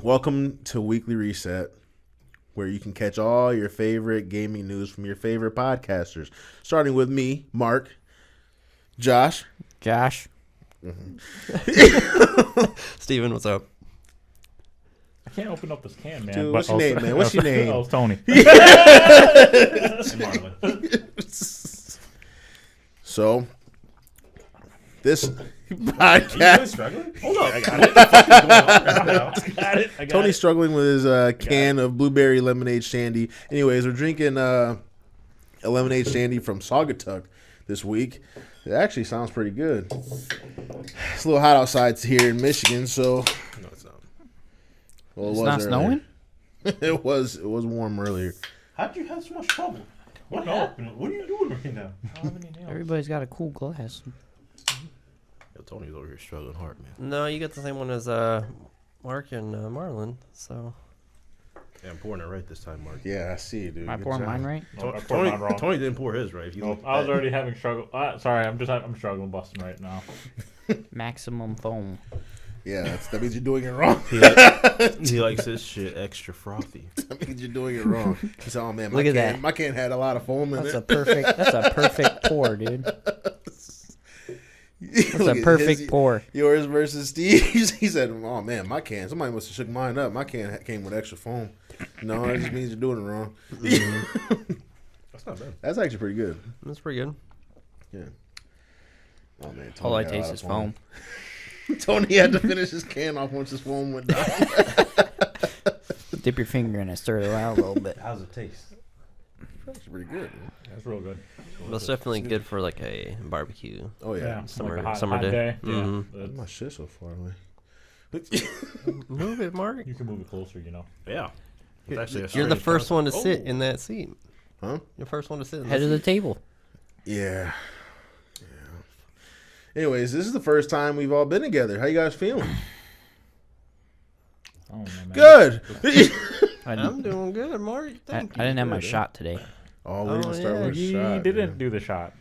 Welcome to Weekly Reset, where you can catch all your favorite gaming news from your favorite podcasters. Starting with me, Mark, Josh. Mm-hmm. Steven, what's up? I can't open up this can, man. Dude, what's your name, man? What's your name? Oh, it's Tony. So, this podcast. Are you really struggling? Hold up. I got it. Tony's struggling with his can of blueberry lemonade shandy. Anyways, we're drinking a lemonade shandy from Saugatuck this week. It actually sounds pretty good. It's a little hot outside here in Michigan, so. No, it's not. Well, It's not snowing? It was warm earlier. How'd you have so much trouble? What happened? What are you doing right now? I don't have any nails. Everybody's got a cool glass. Yo, Tony's over here struggling hard, man. No, you got the same one as Mark and Marlon. So Yeah, I'm pouring it right this time, Mark. Yeah, I see, dude. am I Good pouring job. mine right? No, I poured mine wrong. Tony didn't pour his right. If you Nope, look I was at- already having struggle. Sorry, I'm struggling busting right now. Maximum foam. Yeah, that means you're doing it wrong. He likes his shit extra frothy. That means you're doing it wrong. He said, "Oh man, Look at that. my can had a lot of foam in That's it." a perfect. That's a perfect pour, dude. That's Look a at perfect his- pour. Yours versus Steve's. He said, "Oh man, my can. Somebody must have shook mine up. My can came with extra foam." No, that just means you're doing it wrong. That's not bad. That's actually pretty good. That's pretty good. Yeah. Oh man, All I got a lot taste of is foam. Tony had to finish his can off once his foam went down. Dip your finger in it, stir it around a little bit. How's it taste? That's pretty good. Man. That's real good. But it's definitely good for like a barbecue. Oh yeah. Yeah, Summer- like a summer hot day. day. Mhm. Yeah, My shit so far away. Move it, Mark. you can move it closer, you know. Yeah. It's actually a You're the straight first one to concept. sit Oh. in that seat. Huh? You're the first one to sit in Head that of the seat. table. Yeah. Anyways, this is the first time we've all been together. How you guys feeling? I don't know, man. Good. I I'm doing good, Mark. I Thank didn't have my Good. shot today. Oh, we're Oh, gonna start yeah. with a He shot. didn't man. do the shot.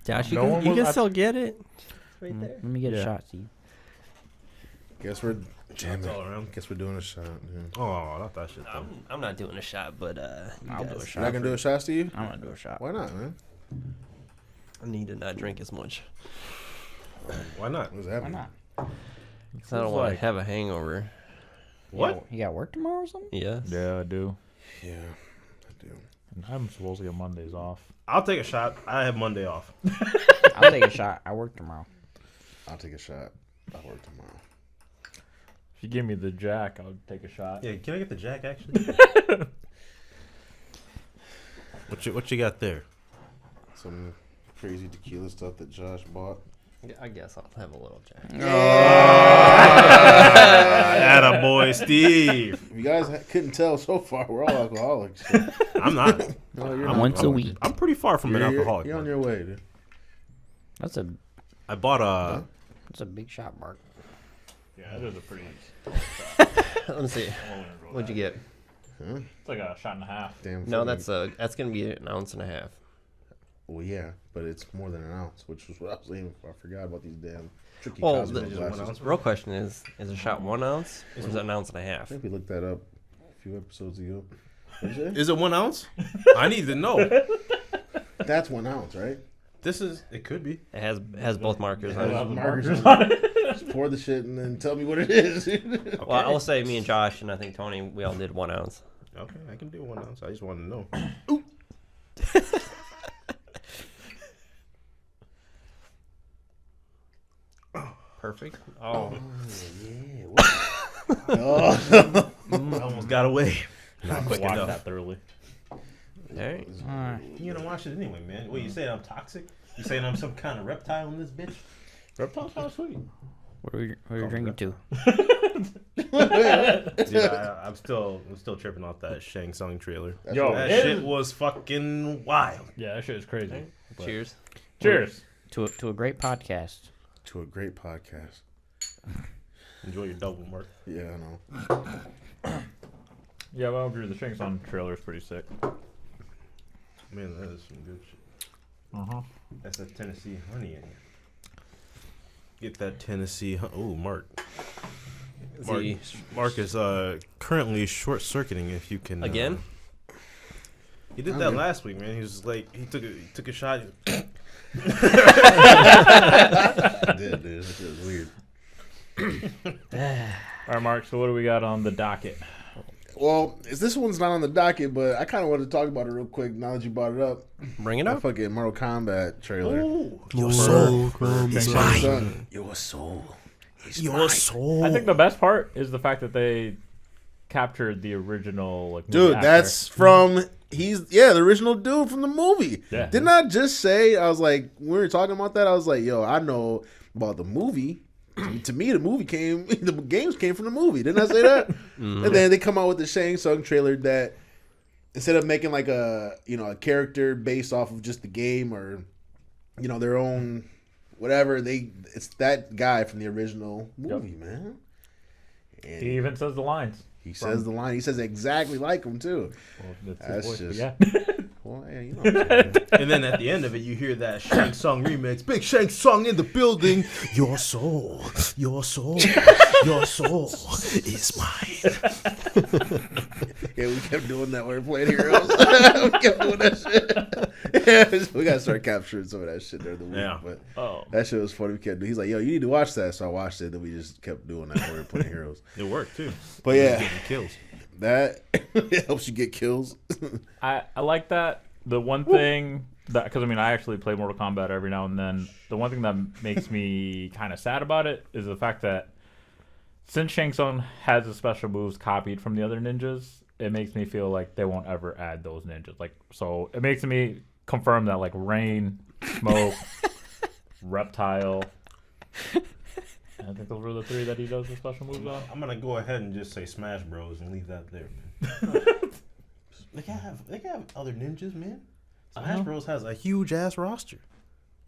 Josh, No one you was- can I- still get it. Right there. Let me get a Yeah. shot, Steve. Guess we're Shots all around. Guess we're doing a shot. Yeah. Oh, not that shit, though. I'm not doing a shot, but I'll do a You're shot. not gonna do a shot, Steve? I'm gonna do a shot. Why not, man? I need to not drink as much. Why not? What's Why happening? not? 'Cause I don't want to have a hangover. What? You got work tomorrow or something? Yes. Yeah, I do. Yeah, I do. And I'm supposed to get Mondays off. I'll take a shot. I have Monday off. I'll take a shot. I work tomorrow. I'll take a shot. I'll work tomorrow. If you give me the jack, I'll take a shot. Yeah, can I get the jack, actually? What you got there? Some crazy tequila stuff that Josh bought. I guess I'll have a little jack. Attaboy, Steve. If you guys couldn't tell so far, we're all alcoholics. So. I'm not. No, you're I'm, not. Once a week. I'm pretty far from an alcoholic. You're on man. your way, dude. That's a I bought a. big shot, Mark. Yeah, that is a pretty. Let me see. What'd you get? Huh? It's like a shot and a half. Damn. No, fucking- that's gonna be an ounce and a half. Well, yeah, but it's more than an ounce, which was what I was aiming for. I forgot about these damn tricky Well, Cosmo the glasses. real question is a shot 1 ounce or is it an ounce and a I half? think we looked that up a few episodes ago. What'd you say? Is it 1 ounce? I need to know. That's 1 ounce, right? This is. It could be. It has both markers on Yeah. it. Have the Markers markers on it. Just pour the shit and then tell me what it is. Well, I will say me and Josh and I think Tony, we all did 1 ounce. Okay, I can do 1 ounce. I just want to know. Perfect. Oh, Oh. I almost got away. Not quick Watch enough. that thoroughly. hey. Alright. You're gonna watch it anyway, man. What, you saying I'm toxic? You saying I'm some kind of reptile in this bitch? Reptile's kind of sweet. What are you drinking to? Dude, I'm still tripping off that Shang Tsung trailer. That's Yo, what- That it shit is- was fucking wild. Yeah, that shit is crazy. But- Cheers. Cheers. To a great podcast. to a great podcast. Enjoy your double, Mark. Yeah, I know. Yeah, well, I agree. The Shang Tsung trailer is pretty sick. Man, that is some good shit. That's that Tennessee honey in here. Get that Tennessee. Oh, Mark. Mark is currently short-circuiting. If you can Again? He did that last week, man. He was like, he took a shot. I did, dude. That shit was weird. All right, Mark. So what do we got on the docket? Well, this one's not on the docket, but I kind of wanted to talk about it real quick now that you brought it up. Bring it That up. fucking Mortal Kombat trailer. Your soul It's is my mine. son. Your soul is Your mine. soul. I think the best part is the fact that they captured the original movie Dude, actor. that's from the original dude from the movie. Yeah. Didn't I just say, I was like, when we were talking about that, I was like, yo, I know about the movie. To me, the games came from the movie. Didn't I say that? And then they come out with the Shang Tsung trailer that instead of making like a character based off of just the game or their own whatever, it's that guy from the original movie, man. And He even says the lines. he says the line. He says exactly like him too. Well, That's his voice, just- but yeah. Well, yeah, you know what I'm saying. And then at the end of it, you hear that Shang Tsung remix. Big Shang Tsung in the building. Your soul, your soul, your soul is mine. Yeah, we kept doing that when we were playing Heroes. We kept doing that shit. Yeah, we gotta start capturing some of that shit during the week. Yeah. But Oh. that shit was funny. We kept doing. He's like, "Yo, you need to watch that." So I watched it. Then we just kept doing that when we were playing Heroes. It worked too. But yeah, Getting kills. that it helps you get kills. I like that. The one thing that, because I actually play Mortal Kombat every now and then. The one thing that makes me kind of sad about it is the fact that since Shang Tsung has the special moves copied from the other ninjas, it makes me feel like they won't ever add those ninjas. So it makes me confirm that Rain, Smoke, Reptile. I think those were the three that he does the special moves on. I'm gonna go ahead and just say Smash Bros and leave that there, man. They can have other ninjas, man. Smash know. Bros has a huge ass roster.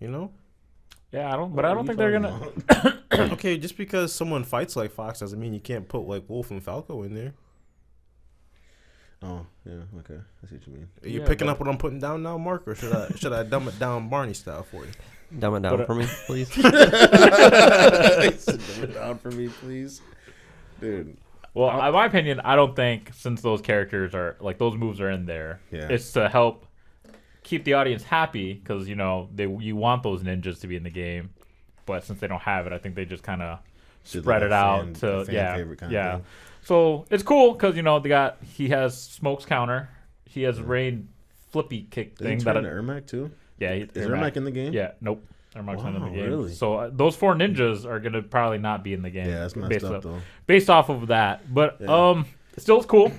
You know? Yeah, I don't think they're gonna. Okay, just because someone fights like Fox doesn't mean you can't put Wolf and Falco in there. Oh yeah, okay, I see what you mean. Are you Yeah, picking but- up what I'm putting down now, Mark, or should I dumb it down Barney style for you? Dumb it down But, for me, please. He said, "Dumb it down for me, please, dude." Well, in my opinion, I don't think since those characters are those moves are in there, Yeah. it's to help keep the audience happy because you want those ninjas to be in the game, but since they don't have it, I think they just kind of spread it out to favorite kind of thing. So it's cool because he has Smoke's counter, he has Rain flippy kick Did he thing turn that to Ermac too? is Is Ermac in the game? Yeah, nope. Ermac's not in the Wow, game. really? So those four ninjas are gonna probably not be in the game. Yeah, that's messed up though. Based off of that, but Yeah. still it's cool.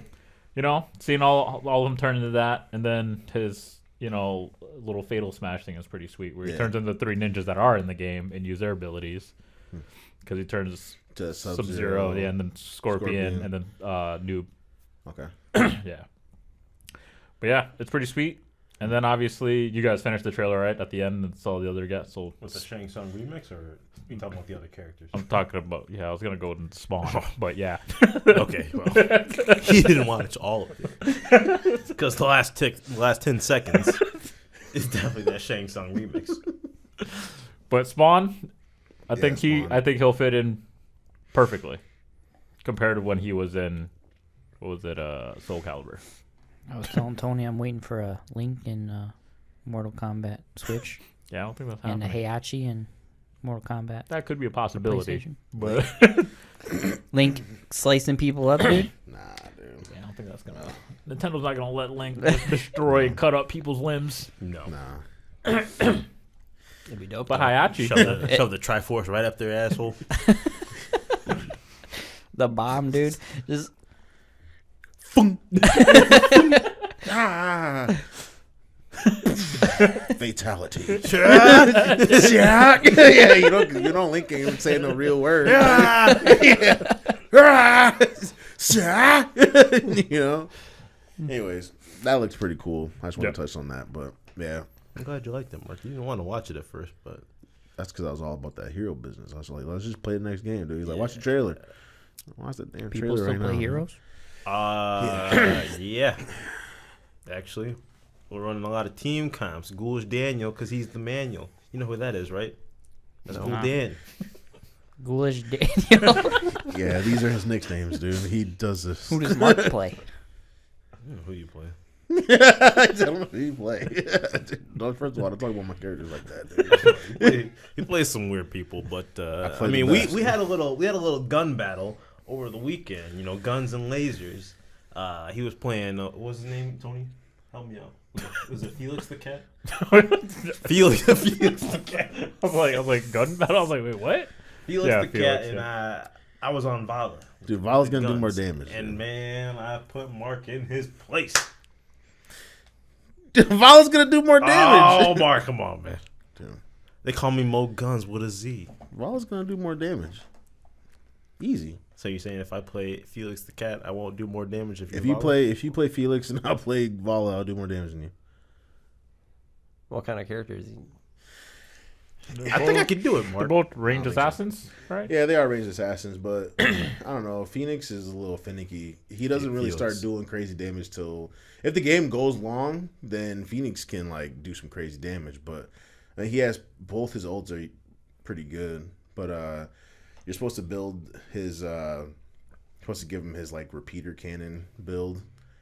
Seeing all of them turn into that, and then his little fatal smash thing is pretty sweet, where he Yeah. turns into three ninjas that are in the game and use their abilities. Because he turns To Sub-Zero, yeah, and then Scorpion, and then Noob. Okay. Yeah. But yeah, it's pretty sweet. And then obviously you guys finished the trailer right at the end and saw the other guys. So With the Shang Tsung remix, or are you talking about the other characters? I'm talking about I was gonna go and Spawn, but yeah. Okay, well, he didn't watch all of it because the last 10 seconds is definitely that Shang Tsung remix. But Spawn, I Yeah, think Spawn. he'll fit in perfectly compared to when he was in Soul Calibur. I was telling Tony I'm waiting for a Link in Mortal Kombat Switch Yeah, I don't think that's and a happening. Heihachi in Mortal Kombat That could be a possibility, PlayStation. but Link slicing people up, dude. Nah, dude. yeah, I don't think that's gonna. Nintendo's not gonna let Link just destroy and cut up people's limbs. No. Nah. It'd be dope. But though. Heihachi, Shove the Triforce right up their asshole. The bomb, dude. Just Fatality. Yeah, you don't link him saying no real word. Anyways, that looks pretty cool. I just want to touch on that, but yeah, I'm glad you liked it, Mark. You didn't want to watch it at first, but that's because I was all about that hero business. I was like, let's just play the next game, dude. He's like, watch the trailer. Watch the damn people trailer still right play now. Heroes. yeah. Actually, we're running a lot of team comps. Ghoulish Daniel, because he's the manual. You know who that is, right? That's Cool Nah. Dan. Ghoulish Daniel. Yeah, these are his nicknames, dude. He does this. Who does Mark play? I don't know who you play. I don't know who you play. First of all, I don't talk about my characters like that, dude. He plays some weird people, but I play mean, the best. we had a little gun battle over the weekend. You know, guns and lasers. He was playing. What was his name? Tony, help me out. Was it Felix the cat? Felix the cat. I was like, gun battle. I was like, wait, what? Felix Yeah, the Felix, cat, and yeah. I was on Vala. Dude, Vala's gonna do Guns. more damage. And dude. man, I put Mark in his place. Dude, Vala's gonna do more damage. Oh, Mark, come on, man. Dude, They call me Mo Guns with a Z. Vala's gonna do more damage. Easy. So you're saying if I play Felix the cat, I won't do more damage if If you play Felix and I'll play Vala, I'll do more damage than you. What kind of character is he? I think I could do it, They're Mark. both ranged I don't think so. assassins, right? Yeah, they are ranged assassins, but I don't know. Phoenix is a little finicky. He doesn't really Felix. start doing crazy damage till if the game goes long. Then Phoenix can like do some crazy damage, but he has both his ults are pretty good. But you're supposed to build his supposed to give him his like repeater cannon build,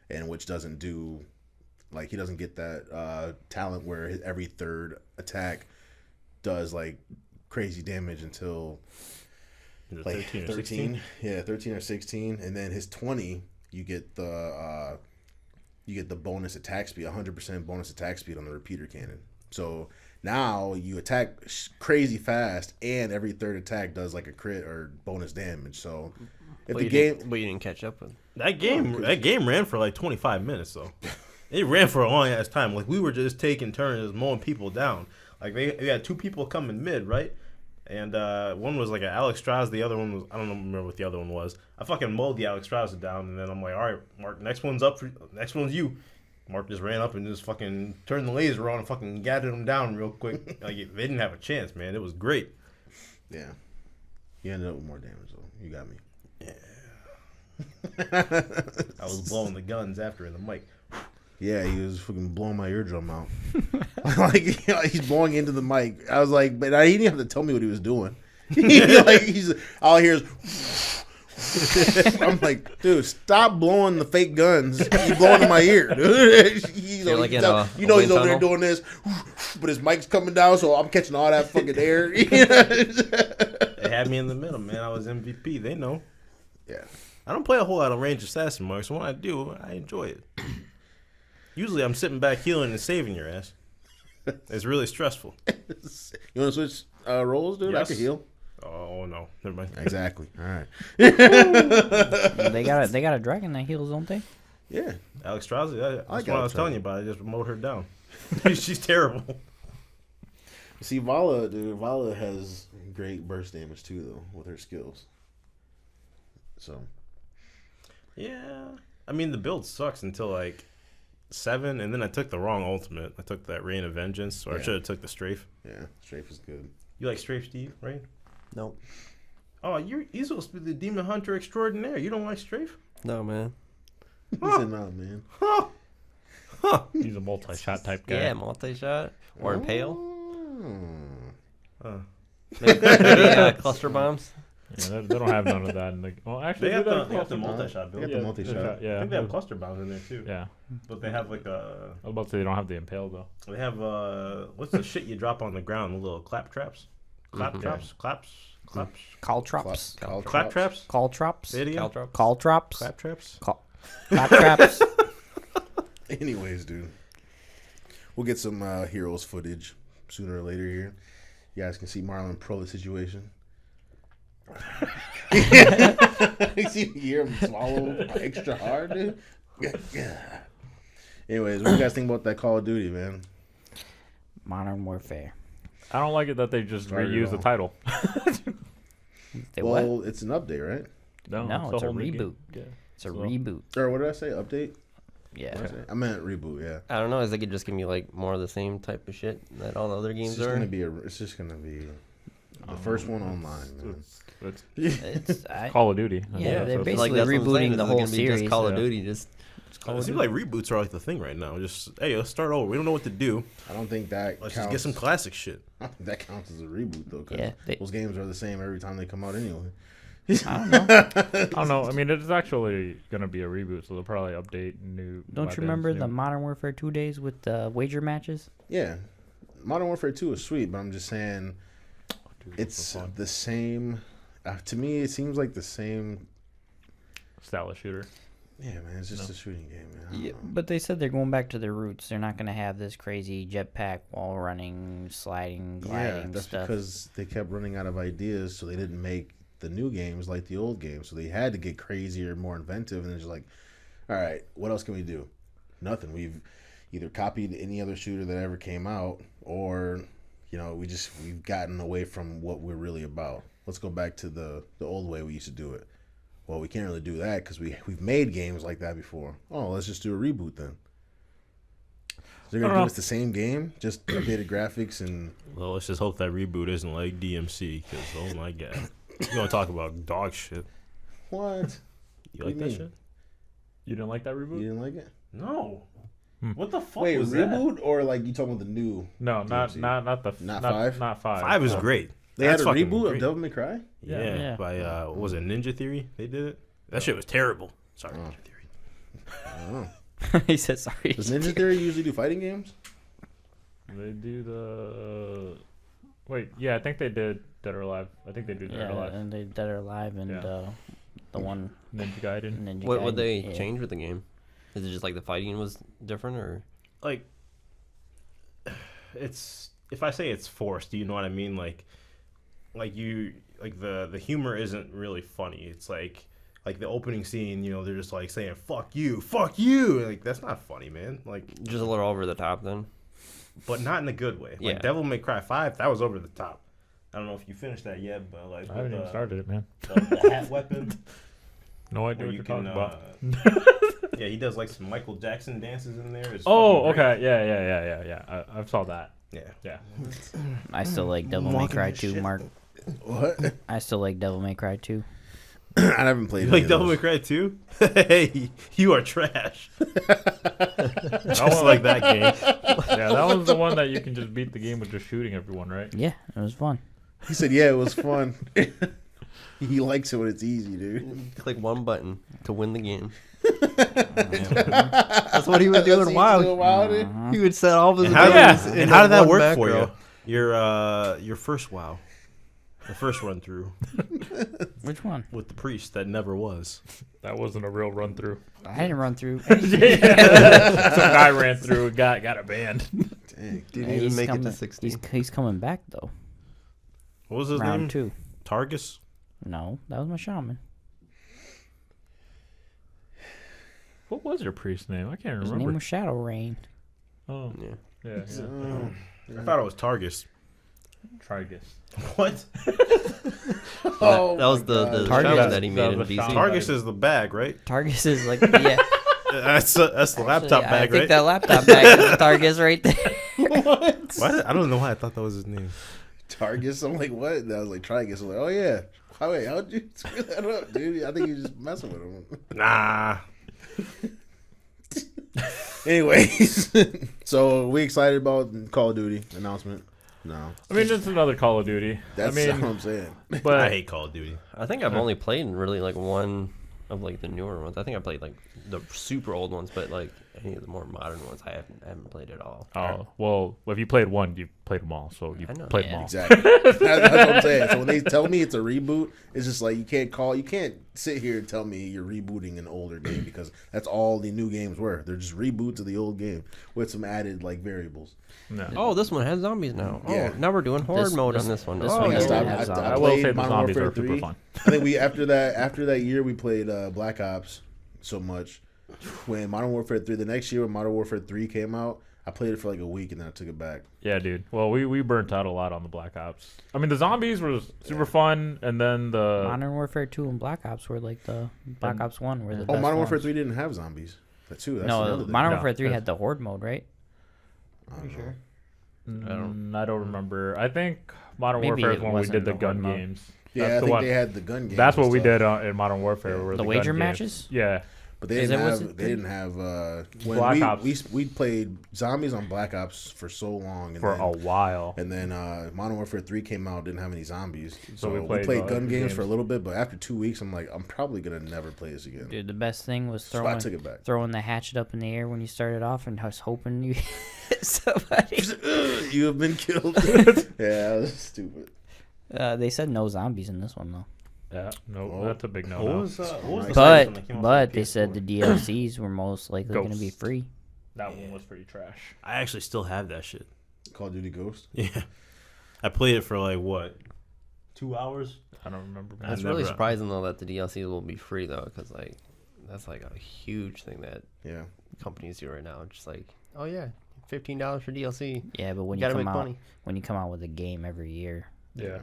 and which doesn't do like he doesn't get that talent where every third attack does like crazy damage until like 13 or 13, 16? yeah, 13 or 16, and then his 20, you get the bonus attack speed, 100% bonus attack speed on the repeater cannon. So now you attack crazy fast, and every third attack does like a crit or bonus damage. So if the game, But you didn't catch up with. That game ran for like 25 minutes though. It ran for a long ass time. Like we were just taking turns mowing people down. Like they had two people coming mid, right? And one was like an Alex Strauss. The other one was I don't remember what the other one was. I fucking mowed the Alex Strauss down, and then I'm like, all right, Mark, next one's you. Mark just ran up and just fucking turned the laser on and fucking gathered him down real quick. Like they didn't have a chance, man. It was great. yeah, you ended up with more damage though. You got me. I was blowing the guns after in the mic. Yeah, he was fucking blowing my eardrum out. Like he's blowing into the mic. I was like, but he didn't have to tell me what he was doing. All I hear is. I'm like, dude, stop blowing the fake guns. You blowing in my ear, dude. He's You're like he's in a he's wind over there tunnel? doing this, but his mic's coming down, so I'm catching all that fucking air. They had me in the middle, man. I was MVP. They know. Yeah. I don't play a whole lot of range assassin, Mark, so when I do, I enjoy it. Usually I'm sitting back healing and saving your ass. It's really stressful. You want to switch roles, dude? Yes. I can heal. Oh, no. Never mind. Exactly. All right. They got a dragon that heals, don't they? Yeah. Alex Strauss, that's like what I Alex was telling you about. I just mowed her down. She's terrible. See, Vala, dude. Vala has great burst damage too, though, with her skills. So. Yeah. I mean, the build sucks until like 7, and then I took the wrong ultimate. I took that Rain of Vengeance, or I Yeah. should have took the Strafe. Yeah, Strafe is good. You like Strafe, Steve, right? Nope. Oh, you're supposed to be the Demon Hunter extraordinaire. You don't like Strafe? No, man. He said, "No, man." He's a multi-shot type guy. Yeah, multi-shot or impale. Oh. Maybe cluster bombs. Yeah, they don't have none of that. Well, actually, They got do the cluster multi-shot They build. got the multi-shot. Yeah, I think they have cluster bombs in there too. Yeah, But they have like I was about to say they don't have the impale though. they have what's the shit you drop on the ground? The little clap traps, claps. Caltrops. Clap traps. Caltrops. Video. Caltrops. Clap traps. Clap traps. Anyways, dude, we'll get some heroes footage sooner or later here. You guys can see Marlon pro the situation. You see, you hear him swallow extra hard, dude. Yeah. Anyways, what do you guys think about that Call of Duty, man? Modern Warfare. I don't like it that they just Started reuse the off. title. What? Well, it's an update, right? No, it's a whole new game. reboot. Yeah. It's a So- reboot. Or what did I say? Update? Yeah. What did I say? I meant reboot. Yeah. I don't know. Is they could just give me like more of the same type of shit that all the other It's games just are? gonna be It's just gonna be the first one online, man. It's It's Oh, I, Call of Duty. Yeah, they're so it's basically that's what I'm saying, rebooting is the it whole gonna be just series, Call of yeah. Duty, just It seems like reboots are like the thing right now. Just hey, let's start over. We don't know what to do. I don't think that Let's counts. just get some classic shit. I don't think that counts as a reboot though, because Yeah, those games are the same every time they come out anyway. I don't know. I don't know. I mean, it's actually gonna be a reboot, so they'll probably update new. Don't weapons, you remember the new- Modern Warfare 2 days with the wager matches? Yeah, Modern Warfare 2 is sweet, but I'm just saying Dude, it's so fun. the same. To me, it seems like the same. style of shooter? Yeah, man, it's just a shooting game, man. I don't know. But they said they're going back to their roots. They're not going to have this crazy jetpack, wall running, sliding, gliding Yeah, that's stuff. because they kept running out of ideas, so they didn't make the new games like the old games. So they had to get crazier, more inventive, and they're just like, all right, what else can we do? Nothing. We've either copied any other shooter that ever came out, or we've gotten away from what we're really about. Let's go back to the old way we used to do it. Well, we can't really do that because we've made games like that before. Oh, let's just do a reboot then. So they're gonna give us the same game, just updated graphics and. Well, let's just hope that reboot isn't like DMC, because oh my god, you want to talk about dog shit? What? You What like do that you mean? shit? You didn't like that You reboot? didn't like it? No. What the fuck Wait, was reboot or like you talking about the new? No, not DMC. not the Not 5? Not 5. that? 5 is great. They That's had a fucking reboot of great. Devil May Cry. Yeah, Yeah. by what was it Ninja Theory? They did it. That shit was terrible. Sorry, Ninja Theory. I don't know. He said sorry. Does Ninja Theory usually do fighting games? They do the. Wait, yeah, I think they did Dead or Alive. I think they do Dead or Yeah, Alive. and they Dead or Alive and Yeah. the one Ninja Gaiden. Ninja What would Gaiden. they Yeah. change with the game? Is it just like the fighting was different, or Like, it's if I say it's forced, do you know what I mean? Like the humor isn't really funny. It's like the opening scene. They're just like saying "fuck you," Like that's not funny, man. Like, just a little over the top then? but not in a good way. Like Yeah. Devil May Cry 5, that was over the top. I don't know if you finished that yet, but like I haven't with even started it, man. the hat weapon. No idea Where what you you're can, talking about. yeah, he does like some Michael Jackson dances in there. It's Oh, fucking great. okay. Yeah. I saw that. Yeah. Yeah. I still like Devil May Walking Cry this 2, shit. Mark. What? I still like Devil May Cry 2. I haven't played. You any like of Devil May those. Cry 2? Hey, you are trash. That Just one, like that game. yeah, that was the one that you can just beat the game with just shooting everyone, right? Yeah, it was fun. He said, "Yeah, it was fun." He likes it when it's easy, dude. Click one button to win the game. Man. That's what he would do in WoW. He would set all of his And how, abilities and in how did that one work for macro. you? Your first WoW. The first run through Which one? with the priest that never was. That wasn't a real run through. I didn't run through. Some guy ran through and got a band. Dang. Didn't Hey, even he's make it coming- to 60. He's coming back though. What was his Round name? 2. Targus? No, that was my shaman. What was your priest name? I can't His remember. name was Shadow Rain. Oh, Yeah. yeah. Oh. I thought it was Targus. Trigus. What? Oh that was my the God. Target- shaman that he made in the BC. shaman. Targus is the bag, right? Targus is like yeah. That's the laptop Actually, bag, I think right? that laptop bag is Targus right there. Why? I don't know why I thought that was his name. Targus. I'm like, what? And I was like, Trigus. I'm like, oh yeah. Wait, how'd you screw that up, dude? I think you just messing with him. Nah. Anyways, so we excited about Call of Duty announcement? No, I mean, it's another Call of Duty. that's I what mean, I'm saying. but I hate Call of Duty. I think I've only played really like one of like the newer ones. I think I played like the super old ones, but like any of the more modern ones, I haven't played at all. oh well, if you played one, you played them all. So you I know. played Yeah, them all. Exactly. That's what I'm saying. So when they tell me it's a reboot, it's just like you can't sit here and tell me you're rebooting an older game because that's all the new games were. They're just reboots of the old game with some added like variables. No. Oh, this one has zombies now. Yeah. Oh, now we're doing horde This- mode this- on this one. this oh, one yeah. doesn't I, have I, zombies. I I will played say the Modern zombies Warfare are super 3. fun. I think we after that year we played Black Ops so much. When Modern Warfare 3, the next year when Modern Warfare 3 came out, I played it for like a week and then I took it back. Yeah, dude. Well, we burnt out a lot on the Black Ops. I mean, the zombies was super fun, and then the Modern Warfare 2 and Black Ops were like the Black Ops 1 were the Oh, best Modern Warfare ones. 3 didn't have zombies. That's No, another thing. Modern No, Warfare 3 yes. had the horde mode, right? I don't know. I don't remember. I think Modern Maybe Warfare is it when we wasn't did the the gun horde mode. games. Yeah, That's I the think one. they had the gun game. That's what and we stuff. did in Modern Warfare. Yeah. Were The gun wager games. matches? Yeah, But they didn't have when Black Ops. we played zombies on Black Ops for so long for a while. and then Modern Warfare 3 came out, didn't have any zombies. So we we played gun games for a games. little bit, but after 2 weeks, I'm like, I'm probably gonna never play this again. Dude, the best thing was So I took it back. throwing the hatchet up in the air when you started off, and I was hoping you hit somebody. You have been killed. Yeah, that was stupid. They said no zombies in this one though. Yeah, no, Oh. that's a big no. What was the second one that came out But for they PS4? said the DLCs were most likely going to be Ghosts. free. That one was pretty trash. I actually still have that shit. Call of Duty Ghost. Yeah, I played it for like what, 2 hours? I don't remember. That's It's really never- surprising though that the DLC will be free though, because like that's like a huge thing that Yeah. companies do right now. Just like, oh yeah, $15 for DLC. Yeah, but when You you gotta come make out money. when you come out with a game every year, Yeah,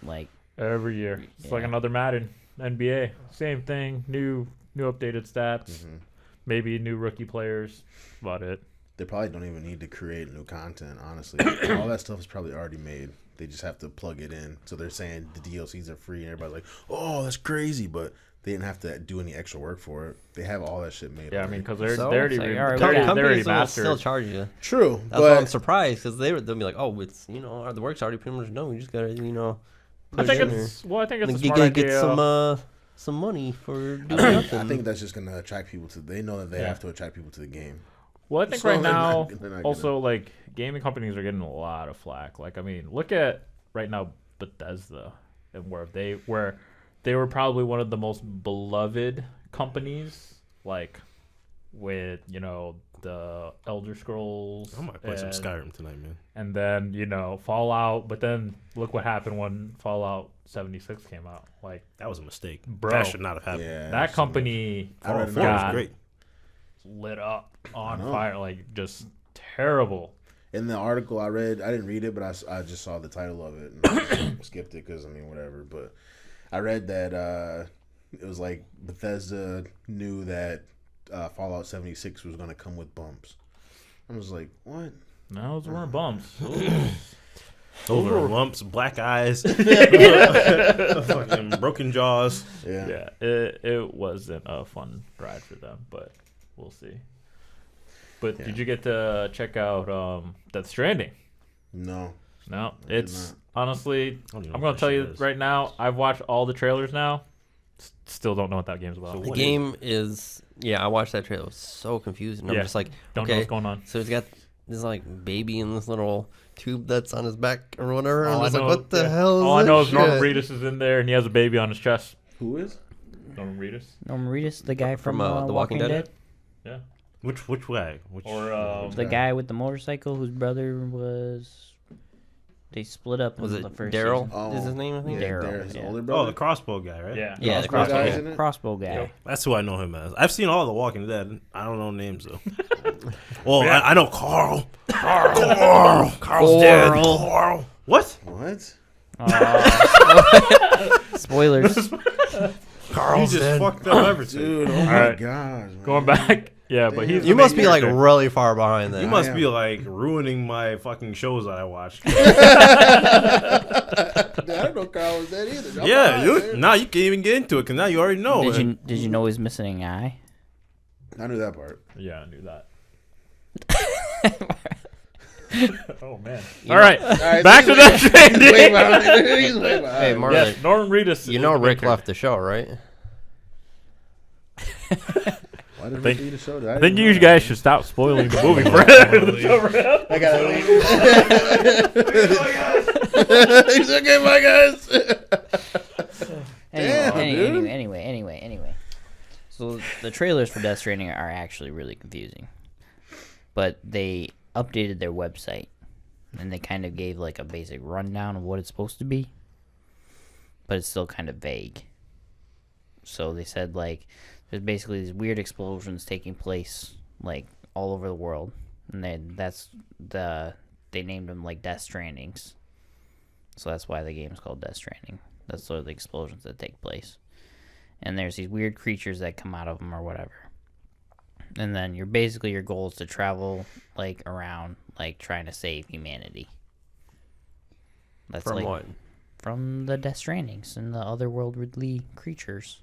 like every year it's like Yeah. another Madden, NBA, same thing. New updated stats, Mhm. maybe new rookie players. About it. They probably don't even need to create new content, honestly. All that stuff is probably already made. They just have to plug it in. So they're saying the DLCs are free, and everybody's like, oh, that's crazy. But they didn't have to do any extra work for it. They have all that shit made. Yeah, I already. mean, because they're So, already it's like, re- all right, they're we already- got- they're already Companies will still mastered. charge you. True. That's why I'm But surprised because they'll be like, oh, it's the work's already pretty much done. We just gotta I put think it in there. it's well. I think it's a Like, smart you idea. gotta get some money for doing I nothing. think that's just going to attract people to. They know that they Yeah. have to attract people to the game. Well, I think So right they're now, not- they're not also like gaming companies are getting a lot of flack. Like, I mean, look at right now Bethesda and where they were probably one of the most beloved companies, like with the Elder Scrolls. I might play some and- Skyrim tonight, man. And then Fallout. But then look what happened when Fallout 76 came out. Like, That was a mistake. Bro. That should not have happened. Yeah. that company I read Fallout 4 got was great. lit up on I know. fire, like just terrible. In the article I read, I didn't read it, but I just saw the title of it and I skipped it because, I mean, whatever. But I read that it was like Bethesda knew that Fallout 76 was going to come with bumps. I was like, what? No, those weren't bumps. Over lumps, black eyes, fucking broken jaws. Yeah. Yeah, it wasn't a fun ride for them, but we'll see. But Yeah. did you get to check out Death Stranding? No. No, I did it's not. honestly, I don't even I'm know gonna what tell that you shit is. right now. I've watched all the trailers now. Still don't know what that game's about. So The what game is I watched that trailer. It was so confusing. I'm Yeah. just like, Don't know okay, what's going on. so he's got this like baby in this little tube that's on his back or whatever. I'm All just I like, know- what the yeah. hell is All I know this is Norman shit? Reedus is in there and he has a baby on his chest. Who is? Norman Reedus, Norman Reedus, the guy from, The Walking Dead? yeah. Which guy? Which Or The guy with the motorcycle whose brother was. They split up. Was in it the first Daryl? season. Oh, Is his name, I think? Yeah, Daryl, his yeah. older Oh, brother. the crossbow guy, right? yeah, Yeah, the Crossbow crossbow, guy's in it? crossbow guy. Yep. That's who I know him as. I've seen all the Walking Dead. I don't know names though. Well, Yeah. I know Carl. Carl's dead. Carl. What? What? Spoilers. Carl's you just fucked up everything. Dude, oh my right. gosh. Man. Going back, yeah, but he's You the must main be like character. really far behind then. You must am. be like ruining my fucking shows that I watch. I don't know Carl was that either. Yeah, now you can't even get into it because now you already know. Did you know he's missing an eye? I knew that part. Yeah, I knew that. Oh man! You All know- right, All right, back so to that he's way training. behind. He's way behind. Hey, Marlon, Yes, Norman Reedus. you is know the Rick maker. left the show, right? Why did think- we see the show? I think you guys should stop spoiling the movie for him. I gotta leave. He's okay, my guys. Damn, dude. Anyway. So the trailers for Death Stranding are actually really confusing. But they updated their website. And they kind of gave like a basic rundown of what it's supposed to be. But it's still kind of vague. So they said like there's basically these weird explosions taking place like all over the world. And they named them like Death Strandings. So that's why the game's called Death Stranding. That's sort of the explosions that take place. And there's these weird creatures that come out of them or whatever. And then your goal is to travel like around like trying to save humanity. That's From like what? from the Death Strandings and the otherworldly creatures.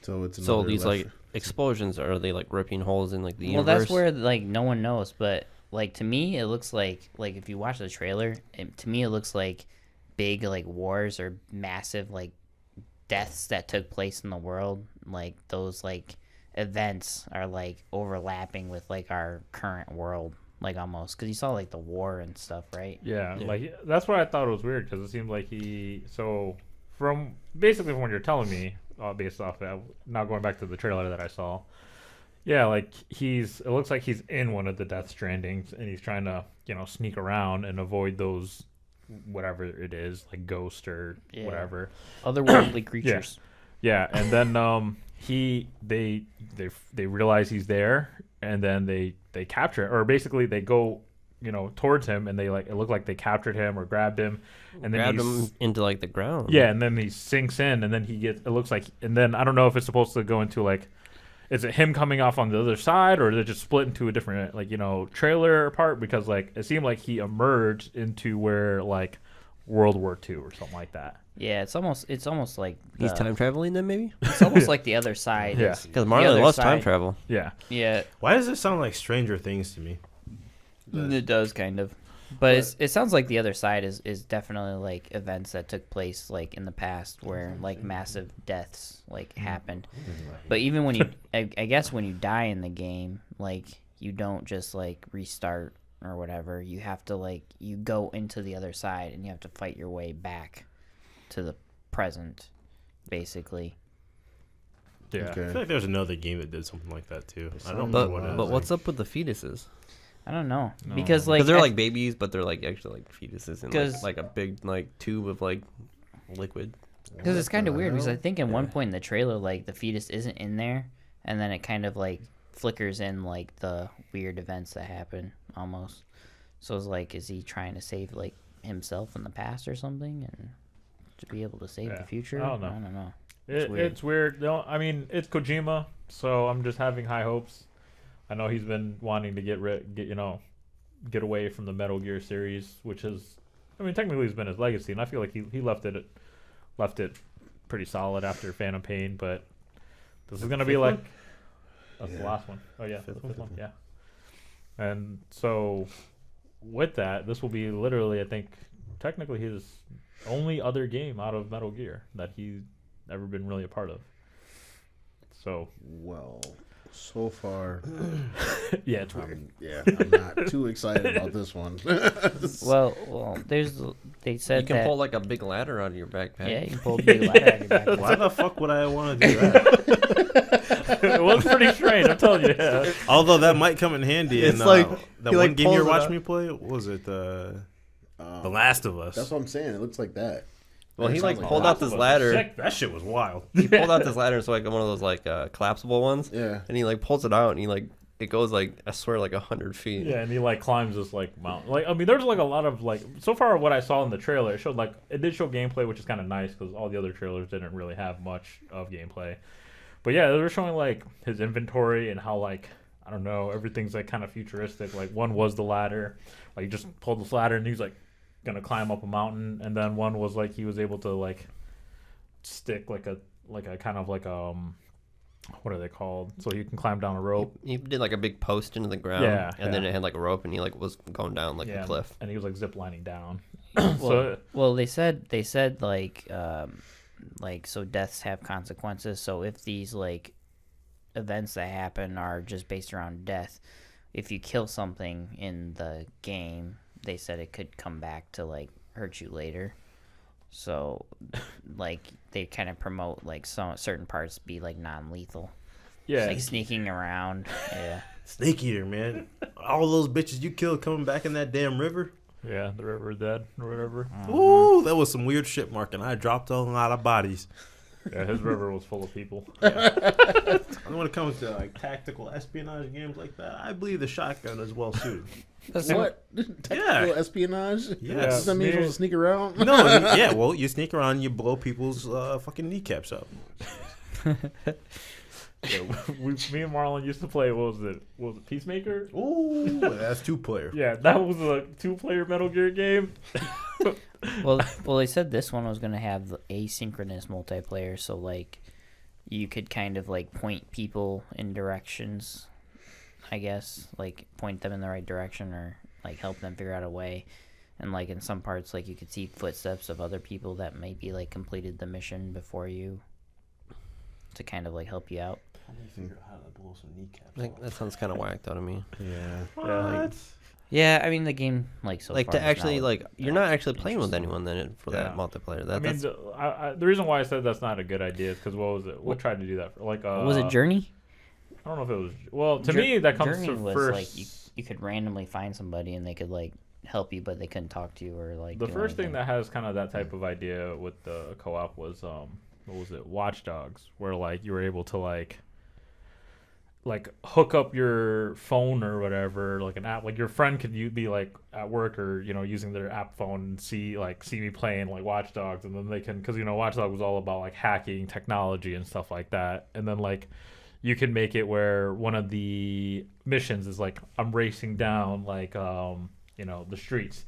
So it's So another these left- like explosions, are they like ripping holes in like the Well, universe? that's where like no one knows, but like to me, it looks like if you watch the trailer, to me it looks like big like wars or massive like deaths that took place in the world. Like those like events are like overlapping with like our current world, like almost because you saw like the war and stuff, right? Yeah, Yeah. like that's what I thought was weird because it seemed like from basically from what you're telling me, based off that, now going back to the trailer that I saw, yeah, like it looks like he's in one of the Death Strandings and he's trying to sneak around and avoid those whatever it is, like ghost or Yeah. whatever. Otherworldly creatures. Yeah, and then they realize he's there, and then they capture it, or basically they go towards him, and it looked like they captured him or grabbed him, and then grabbed him into like the ground. yeah, and then he sinks in, and then it looks like, and then I don't know if it's supposed to go into like, is it him coming off on the other side, or is it just split into a different trailer part, because like it seemed like he emerged into where like World War II or something like that. Yeah, it's almost like He's time traveling then maybe? It's almost like the other side. Yeah. is- Because the Marlon other loves time side- travel. Yeah, Yeah, Why does it sound like Stranger Things to me? it does kind of, but it sounds like the other side is definitely like events that took place like in the past where like massive deaths like happened. But even when you, I guess when you die in the game, like you don't just like restart or whatever. You have to like you go into the other side and you have to fight your way back to the present, basically. yeah. I Okay. feel like there's another game that did something like that too. I don't But, know what it is. but what's up with the fetuses? I don't know No. because like Because they're I- like babies, but they're like actually like fetuses in 'Cause- like a big like tube of like liquid. Because it's kind of weird. Because I think at one Yeah. point in the trailer, like the fetus isn't in there, and then it kind of like flickers in like the weird events that happen almost. So it's like, is he trying to save like himself in the past or something, and to be able to save Yeah. the future? I don't know. It's weird. It's weird. No, I mean it's Kojima, so I'm just having high hopes. I know he's been wanting to get away from the Metal Gear series, which is, I mean, technically it's been his legacy, and I feel like he left it pretty solid after Phantom Pain, but this is gonna be like that's the last one. Oh yeah, Fifth fifth one. one. Yeah. And so with that, this will be literally, I think, technically his only other game out of Metal Gear that he's ever been really a part of. So Well, so far, yeah, it's weird. I'm not too excited about this one. Well, they said You can that. pull like a big ladder out of your backpack. Yeah, you can pull a big ladder out of your back. Why the fuck would I want to do that? It was pretty strange, I'm telling you. Yeah. Although that might come in handy. It's in, like- that he, one like, game you were pulls it watching out. me play. What was it? The Last of Us. That's what I'm saying. It looks like that. Well, he It like sounds pulled like out this ladder. Sick. That shit was wild. He pulled out this ladder, so like one of those like collapsible ones, Yeah. and he like pulls it out, and he like it goes like I swear like 100 feet. Yeah, and he like climbs this like mountain. Like, I mean, there's like a lot of like, so far what I saw in the trailer, it did show gameplay, which is kind of nice because all the other trailers didn't really have much of gameplay. But yeah, they were showing like his inventory and how like, I don't know, everything's like kind of futuristic. Like one was the ladder, like he just pulled this ladder and he was like gonna climb up a mountain, and then one was like he was able to like stick like a kind of like what are they called? So you can climb down a rope. He did like a big post into the ground, Yeah, and then yeah. it had like a rope, and he like was going down like a cliff. And he was like zip lining down. Well, they said like so deaths have consequences. So if these like events that happen are just based around death, if you kill something in the game, they said it could come back to like hurt you later. So like they kind of promote like some certain parts be like non-lethal. Yeah, Like sneaking around. Yeah. Snake Eater, man. All those bitches you killed coming back in that damn river. yeah, the river dead or whatever. Ooh, that was some weird shit, Mark, and I dropped a lot of bodies. Yeah, his river was full of people. And when it comes to like tactical espionage games like that, I believe the shotgun is well suited. That's What? Technical espionage? Yes. Does that mean you're supposed to sneak around? No, yeah, well, you sneak around and you blow people's fucking kneecaps up. Yeah, me and Marlon used to play. What was it? Peacemaker? Ooh, that's 2-player. Yeah, that was a 2-player Metal Gear game. Well, they said this one was gonna have the asynchronous multiplayer. So like, you could kind of like point people in directions, I guess, like point them in the right direction or like help them figure out a way. And like in some parts, like you could see footsteps of other people that maybe like completed the mission before you to kind of like help you out. How do you figure out how to blow some kneecaps? I think that sounds kind of whacked though to me. Yeah. What? Yeah, I mean the game like so Like far to is actually not, like you're not actually playing with interesting. anyone then for Yeah. that multiplayer. I mean, That's the reason why I said that's not a good idea is because what was it? What tried to do that for? Like, was it Journey? I don't know if it was. Well, to me, that comes Journey to was first. like you could randomly find somebody and they could like help you, but they couldn't talk to you or like. The do first thing anything. that has kind of that type of idea with the co-op was what was it? Watch Dogs, where like you were able to like hook up your phone or whatever, like an app. Like your friend could be like at work or using their app phone and see me playing like Watch Dogs, and then they can, because Watch Dogs was all about like hacking technology and stuff like that, and then like you can make it where one of the missions is like I'm racing down like the streets,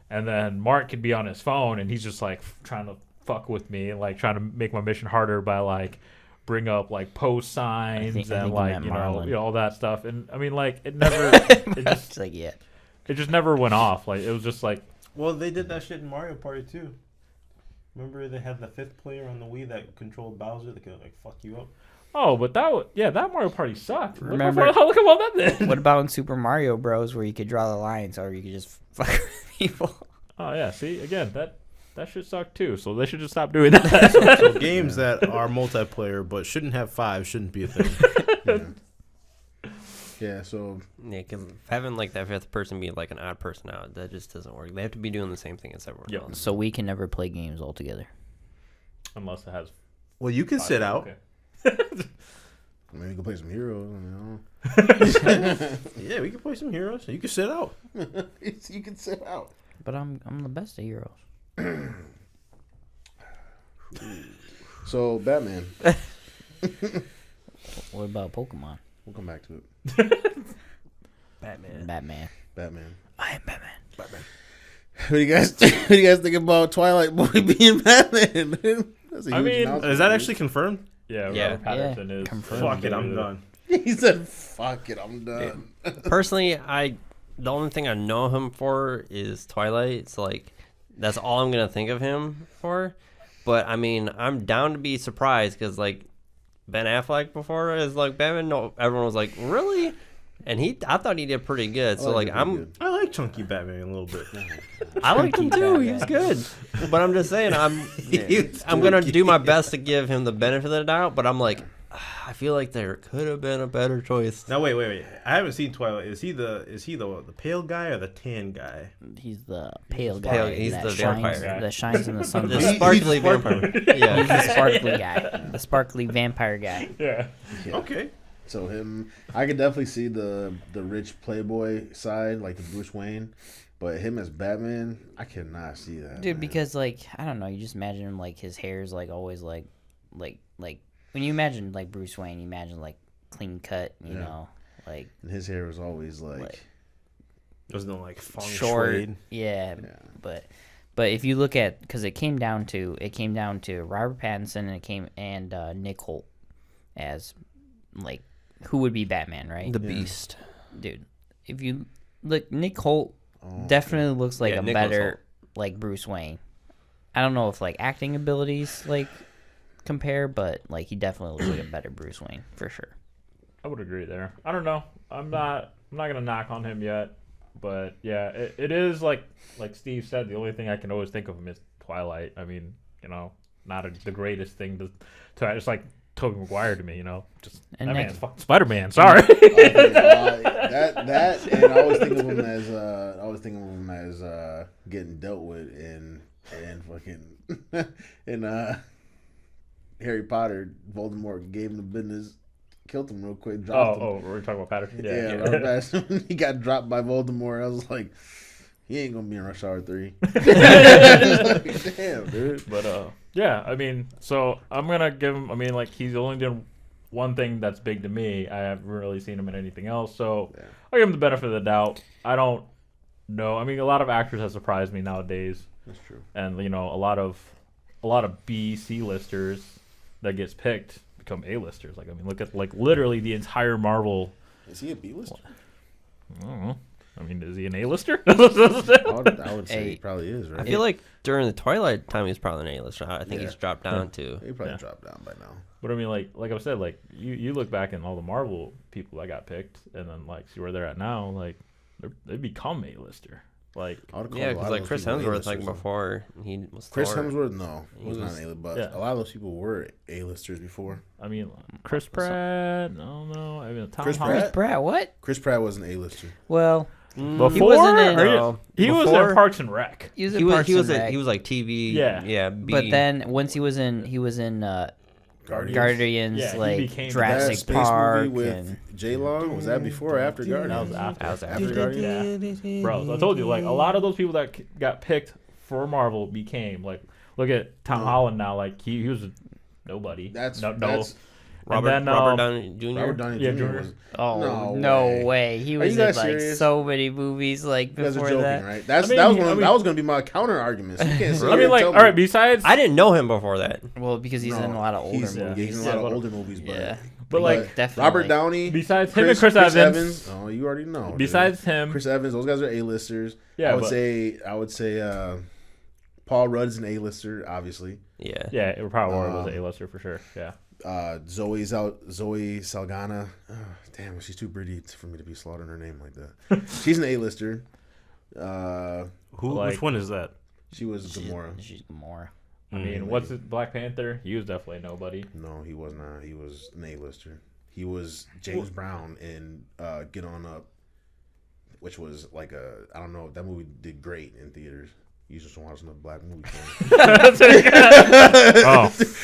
and then Mark could be on his phone and he's just like trying to fuck with me and like trying to make my mission harder by like bring up like post signs I and think like you meant Marlon. all that stuff. And I mean, like it never It's like yeah. it just never went off. Like it was just like, Well, they did that shit in Mario Party too. Remember they had the 5th player on the Wii that controlled Bowser that could like fuck you up. oh, but that Mario Party sucked. Remember- Look at what that did. What about in Super Mario Bros. Where you could draw the lines or you could just fuck with people? Oh yeah, see again that shit sucked too. So they should just stop doing that. So games that are multiplayer but shouldn't have 5 shouldn't be a thing. Yeah, so yeah, 'cause having like that fifth person be like an odd person out, that just doesn't work. They have to be doing the same thing as everyone Yep. else. So we can never play games all together. Unless it has. Well, you can sit out. Okay. maybe we can play some heroes. I mean, Yeah, we can play some heroes. You can sit out. you can sit out. But I'm the best of heroes. So Batman, What about Pokemon? we'll come back to it. Batman. Batman. I am Batman. What do you guys think about Twilight Boy being Batman? That's a I huge mean, announcement, Is that dude. actually confirmed? Yeah, Yeah. Robert Patterson is. confirmed. Fuck it, I'm done. He said, "Fuck it, I'm done." Personally, the only thing I know him for is Twilight. It's like that's all I'm gonna think of him for. But I mean, I'm down to be surprised because like Ben Affleck before is like Batman. No, everyone was like, really? And I thought he did pretty good. So like I like Chunky Batman a little bit. I liked him too. He was good. But I'm just saying, I'm gonna do my best to give him the benefit of the doubt. But I'm like, I feel like there could have been a better choice. Now wait. I haven't seen Twilight. Is he the pale guy or the tan guy? He's the pale guy. Pale- he's that the shines, vampire. that shines in the sun. The He's sparkly vampire. the Yeah. sparkly guy. The sparkly vampire guy. Yeah. Yeah. Okay. So him, I could definitely see the rich playboy side, like the Bruce Wayne, but him as Batman, I cannot see that. Dude, man. because like I don't know, you just imagine him like his hair's like always like when you imagine like Bruce Wayne, you imagine like clean cut, you know, like And his hair was always like There's no like feng short. shui. Yeah, but if you look at because it came down to Robert Pattinson and Nick Holt as like who would be Batman, right? The Beast. Dude, if you look, Nick Holt definitely looks like a Nick better Holt. like Bruce Wayne. I don't know if like acting abilities like compare, but like he definitely looks like a better Bruce Wayne for sure. I would agree there. I don't know. I'm not gonna knock on him yet, but yeah, it is like Steve said. The only thing I can always think of him is Twilight. I mean, not the greatest thing to it's like Tobey Maguire to me. Just And that next- man's fucking Spider-Man. Sorry. that, and I always think of him as getting dealt with in fucking in Harry Potter. Voldemort gave him the business, killed him real quick, dropped him. Oh, we're talking about Patterson. Yeah, Robert Pattinson, he got dropped by Voldemort. I was like, he ain't gonna be in Rush Hour 3. Like, damn, dude. But yeah, I mean, so I'm gonna give him. I mean, like he's only done one thing that's big to me. I haven't really seen him in anything else, so Yeah. I'll give him the benefit of the doubt. I don't know. I mean, a lot of actors have surprised me nowadays, That's true. and a lot of B C listers that gets picked become A-listers. Like, I mean, look at like literally the entire Marvel. Is he a B-lister? I don't know. I mean, is he an A-lister? I would say he probably is, right? I feel like during the Twilight time, he's probably an A-lister. I think he's dropped down to. He probably dropped down by now. But I mean, like I said, like you look back in all the Marvel people that got picked, and then like see where they're at now, like they become A-lister. Like Yeah, because like Chris Hemsworth, like before he was Chris Thor. Hemsworth, no, he was not an A-lister, but a lot of those people were A-listers before. I mean, Chris Pratt, no. I mean, Tom Chris Holland. Pratt? Brad, what? Chris Pratt was an A-lister. Well, Before he wasn't in. he was Before- in Parks and Rec. He was in He was Parks he was and a, Rec, he was like TV. Yeah. B. but then once he was in Guardians, Yeah, he like became That Jurassic space Park, movie with and J-Long, was that before or after That was Guardians? after. I was After Guardians? Yeah. Bro, so I told you, like, a lot of those people that got picked for Marvel became, like, look at Tom Holland now, like, he was a nobody. That's Robert Downey Jr. Robert Downey Yeah, Jr. Jr. was. oh No way, he Are was you in guys like serious? so many movies like You guys are before joking, that. right? I mean, That was going to be my counter argument. So you can't sit I here mean, and like, tell all me- right, besides, I didn't know him before that. Well, because he's in a lot of older he's movies. in a Yeah, lot of but- older movies, but Yeah, but, like, definitely. Robert Downey, besides him and Chris Evans, Oh, you already know. besides dude. him, Chris Evans, those guys are A-listers. Yeah, I would but- say Paul Rudd's an A-lister, obviously. Yeah. yeah, it probably was an A-lister for sure, yeah. Zoe Saldana. Oh, damn, she's too pretty for me to be slaughtering her name like that. She's an A-lister. Who? Like- Which one is that? She was Gamora. She's Gamora. I mean, what's it, Black Panther? He was definitely nobody. No, he was not. He was an A-lister. He was James Brown in Get On Up, which was like I don't know, that movie did great in theaters. You just watch another black movie.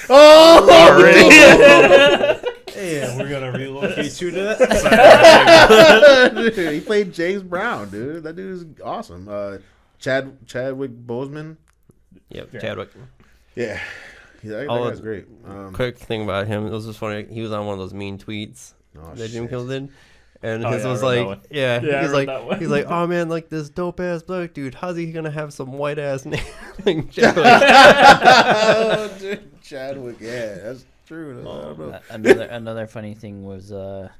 Oh, Hey, we're gonna relocate you to that. Dude, he played James Brown, dude. That dude is awesome. Chadwick Boseman. Yep. Yeah. Chadwick. Yeah, that Oh, guy's great. Quick thing about him. It was just funny. He was on one of those mean tweets Oh, that Jim shit. Kill did. And Oh, his yeah, I was read that like, one. yeah, Yeah, I he's read like, that one. he's like, oh man, like this dope ass black dude. How's he gonna have some white ass name? Like, Chadwick. Oh, dude, Chadwick. Yeah, that's true. I don't know. Another funny thing was there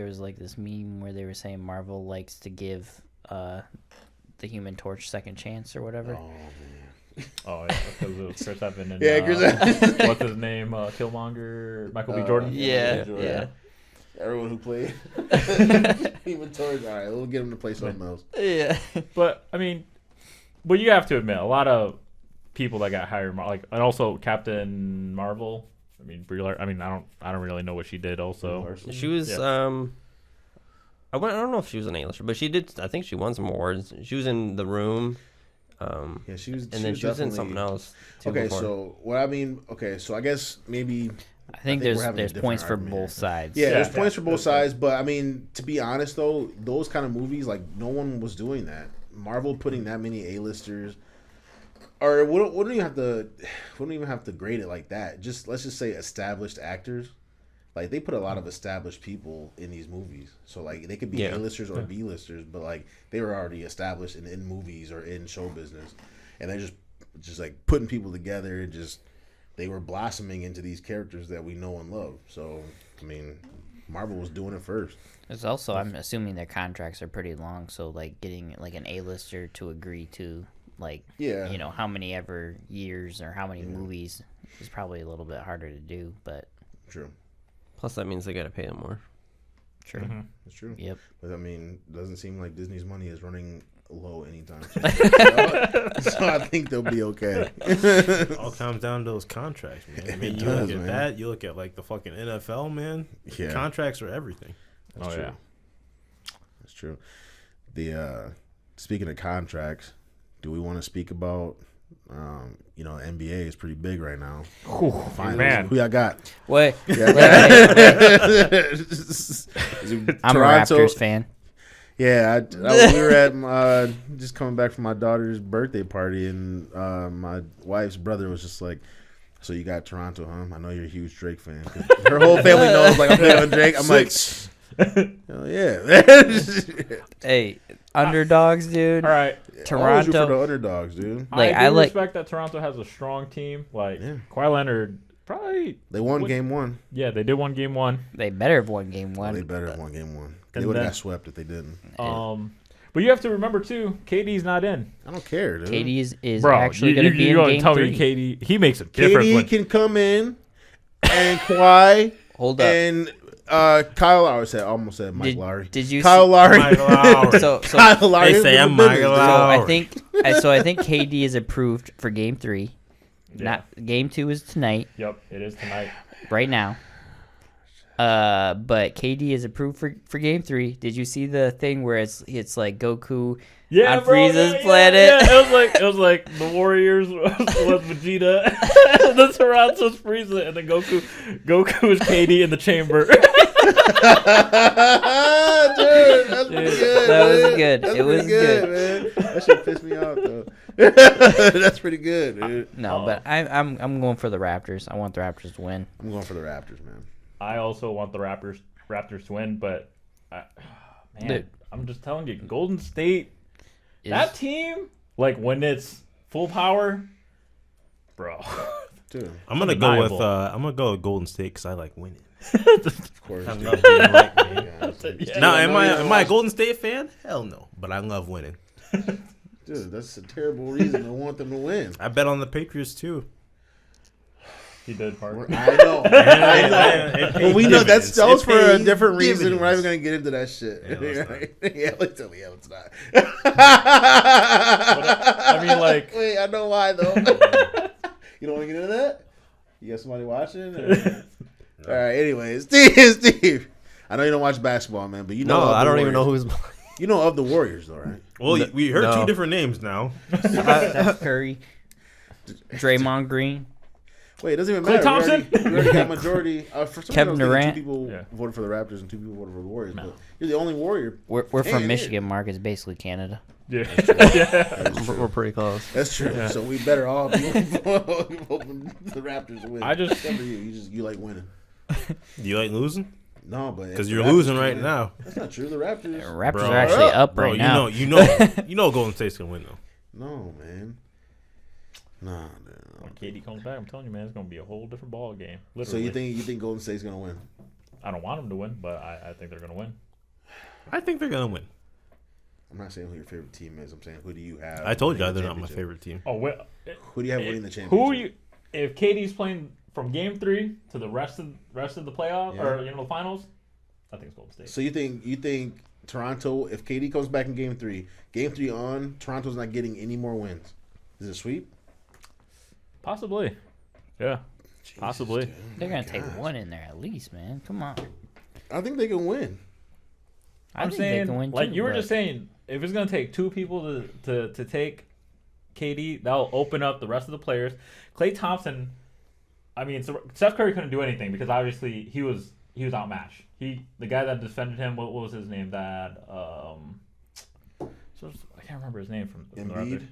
was like this meme where they were saying Marvel likes to give the Human Torch second chance or whatever. Oh, man. oh yeah, because of Chris Evans and Yeah, Chris Evans. what's his name? Killmonger, Michael B. Jordan. Yeah, Jordan. yeah. Everyone who played Human Torch. All right, we'll get him to play something else. Yeah. But I mean, but you have to admit, a lot of people that got hired, like, and also Captain Marvel. I mean, I don't really know what she did. Also, She was Yeah. I don't know if she was an A-lister, but she did. I think she won some awards. She was in The Room. Yeah, she was. And then she was in something else. Too Okay, before. so what I mean. Okay, so I guess maybe. I think we're having a there's different points for argument both here. sides. Yeah, there's Yeah, points for both that's sides, but I mean, to be honest though, those kind of movies, like no one was doing that. Marvel putting that many A-listers, or wouldn't even have to grade it like that. Just let's just say established actors. Like they put a lot of established people in these movies, so like they could be Yeah. A-listers or B-listers, but like they were already established in movies or in show business, and they're just like putting people together and just. They were blossoming into these characters that we know and love. So, I mean, Marvel was doing it first. It's also, I'm assuming their contracts are pretty long, so like getting like an A-lister to agree to like, Yeah. you know, how many ever years or how many movies is probably a little bit harder to do, but True. Plus, that means they got to pay them more. true. Mm-hmm. It's true. Yep. But, I mean, it doesn't seem like Disney's money is running low anytime soon. So I think they'll be okay. All comes down to those contracts, man. I mean, It you does, look at man. that. You look at like the fucking NFL, man. Yeah. Contracts are everything. That's Oh, true. yeah. That's true. The speaking of contracts, do we want to speak about NBA is pretty big right now. Finals. man. Who y'all got? Wait, Yeah, I'm a Raptors fan. Yeah, we were at just coming back from my daughter's birthday party, and my wife's brother was just like, "So you got Toronto, huh? I know you're a huge Drake fan." 'Cause her whole family knows, like, I'm big on Drake. I'm like, "Oh yeah." Hey, underdogs, dude. All right. Always root for Toronto. the underdogs, dude. Like, I I do like- respect that Toronto has a strong team. Like Yeah. Kawhi Leonard probably. They won game one. Yeah, they did win game one. They better have won game Well, one. they better have won game one. They And would have then- got swept if they didn't. But you have to remember too, KD's not in. I don't care, dude. KD is Bro, actually going to be in gonna game tell 3. me KD? He makes a difference. KD When, can come in, and Kawhi Hold up. and Kyle Lowry almost said Mike Did- Lowry. did you Kyle see- Lowry? Mike Lowry. So Kyle Lowry. They say is I'm in the Mike business, dude. Lowry. I think KD is approved for game 3. Yeah. Not game 2 is tonight, Yep, it is tonight. right now. But KD is approved for game 3. Did you see the thing where it's like Goku Yeah, on bro, Frieza's yeah, planet? Yeah. It was like the Warriors was Vegeta, the Toronto's Frieza, and then Goku is KD in the chamber. Dude, that's pretty good. that was man. good. That's It was pretty good, man. That shit pissed me off though. That's pretty good, dude. No, but I'm going for the Raptors. I want the Raptors to win. I'm going for the Raptors, man. I also want the Raptors to win, but man, Dude. I'm just telling you, Golden State, Is- that team, like when it's full power, bro. Dude, I'm gonna go with Undeniable. Golden State because I like winning. of course. I dude. love being right, man. Yeah. Now, I am know you I a watch- Golden State fan? Hell no, but I love winning. Dude, that's a terrible reason to want them to win. I bet on the Patriots too. He did, Park. I know. I know. Well, we know that's that was for a different reason. Dividends. We're not even gonna get into that shit. Yeah, let's not. Yeah, let's tell me, yeah, it's not. I mean, like- wait, I know why though. You don't want to get into that? You got somebody watching? Or- All right. Anyways, Steve. I know you don't watch basketball, man, but you know. No, of the I don't even know Warriors. who's. You know of the Warriors, though, right? Well, we heard No. two different names now. Steph Curry, Draymond Green. Wait, it doesn't even Klay matter. Thompson? We already got majority. For some Kevin reason, I was thinking Durant. 2 people Yeah. voted for the Raptors and 2 people voted for the Warriors. But you're the only Warrior. We're Hey, from it Michigan, Mark. It's basically Canada. Yeah. We're pretty close. That's true. So we better all be hoping the Raptors win. I just- Except for you. You like winning. Do you like losing? No, but Because if you're the Raptors losing right win- now. That's not true. The Raptors. Raptors Bro. are actually up Bro, right now. you know Golden State's gonna win though. No, man. Nah, man. When KD comes back, I'm telling you, man, it's gonna be a whole different ball game. So Literally. you think Golden State's gonna win? I don't want them to win, but I think they're gonna win. I think they're gonna win. I'm not saying who your favorite team is. I'm saying who do you have? I told you winning the they're not my championship? favorite team. Oh, wait. Who do you have winning the championship? Who are you? If KD's playing from Game 3 to the rest of the playoff Yeah. or the finals, I think it's Golden State. So you think Toronto? If KD comes back in Game 3 on, Toronto's not getting any more wins. Is it a sweep? Possibly. Yeah. Possibly. dude. They're gonna take Gosh. one in there at least, man. Come on. I think they can win. I I'm think saying, they can win like too, you were but- just saying, if it's gonna take 2 people to take KD, that'll open up the rest of the players. Klay Thompson, I mean, so Steph Curry couldn't do anything because obviously he was outmatched. The guy that defended him, what was his name? I can't remember his name from the Embiid. Raptors.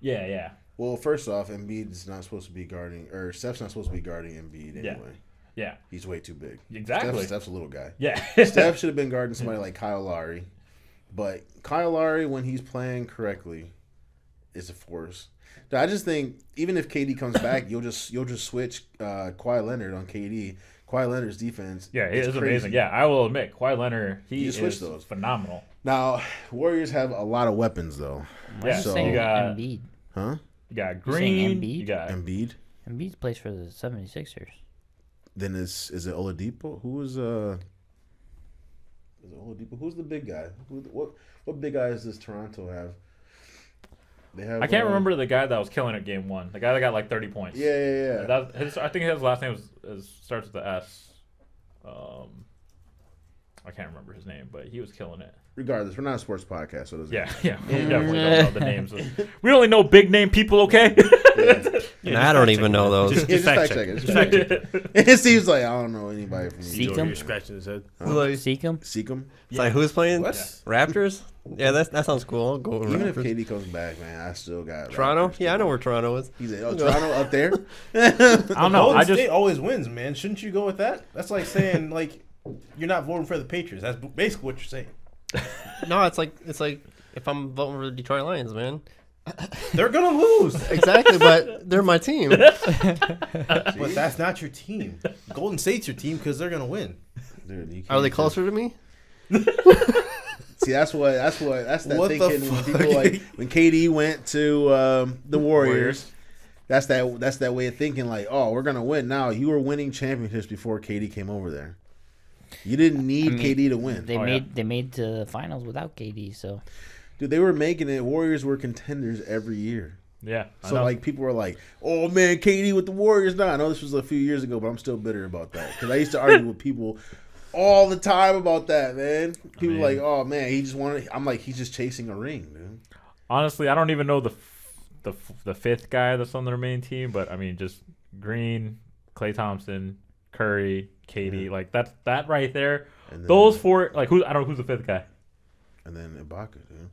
Yeah. Well, first off, Embiid's not supposed to be guarding, or Steph's not supposed to be guarding Embiid Yeah. anyway. Yeah. He's way too big. Exactly. Steph's a little guy. Yeah. Steph should have been guarding somebody like Kyle Lowry, but Kyle Lowry, when he's playing correctly, is a force. So I just think even if KD comes back, you'll just switch Kawhi Leonard on KD. Kawhi Leonard's defense, Yeah, it is is crazy. amazing. Yeah, I will admit, Kawhi Leonard, he You is switch those. phenomenal. Now Warriors have a lot of weapons though. Yeah, So- saying you got Embiid. Huh? you got You're saying Green, Embiid? you got Embiid. Embiid plays for the 76ers. Then is it Oladipo? Who is it Oladipo? Who's the big guy? What big guys does Toronto have? They have. I can't remember the guy that was killing it game 1. The guy that got like 30 points. Yeah. I think his last name starts with the S. I can't remember his name, but he was killing it. Regardless, we're not a sports podcast, so it doesn't Yeah. We definitely don't know the names. We only know big name people, okay? Yeah, I don't even know those. Yeah, just fact check it. Just fact check it. It seems like I don't know anybody from Seek New York. him? You're scratching his head. Seek him. Seek him. It's like who's playing? What? Raptors? Yeah, that sounds cool. I'll go with Even if Raptors. KD comes back, man, I still got Toronto? Raptors. Yeah, I know where Toronto is. He's like, oh, Toronto up there. I don't know. Golden I just State always wins, man. Shouldn't you go with that? That's like saying like you're not voting for the Patriots. That's basically what you're saying. No, it's like if I'm voting for the Detroit Lions, man. They're gonna lose. Exactly, but they're my team. But that's not your team. Golden State's your team because they're gonna win. Dude, you Are they can't closer to me? See, that's that What the thinking when fuck? people like when KD went to the Warriors. That's that way of thinking. Like, oh, we're gonna win now. You were winning championships before KD came over there. You didn't need KD to win. They made to the finals without KD. So, Dude, they were making it. Warriors were contenders every year. Yeah. So like people were like, "Oh man, KD with the Warriors now." I know this was a few years ago, but I'm still bitter about that because I used to argue with people all the time about that, man. People like, "Oh man, he just wanted." I'm like, he's just chasing a ring, dude. Honestly, I don't even know the fifth guy that's on their main team, but I mean, just Green, Klay Thompson, Curry, KD, like that right there. And then, Those four, like I don't know who's the fifth guy. and then Ibaka, dude.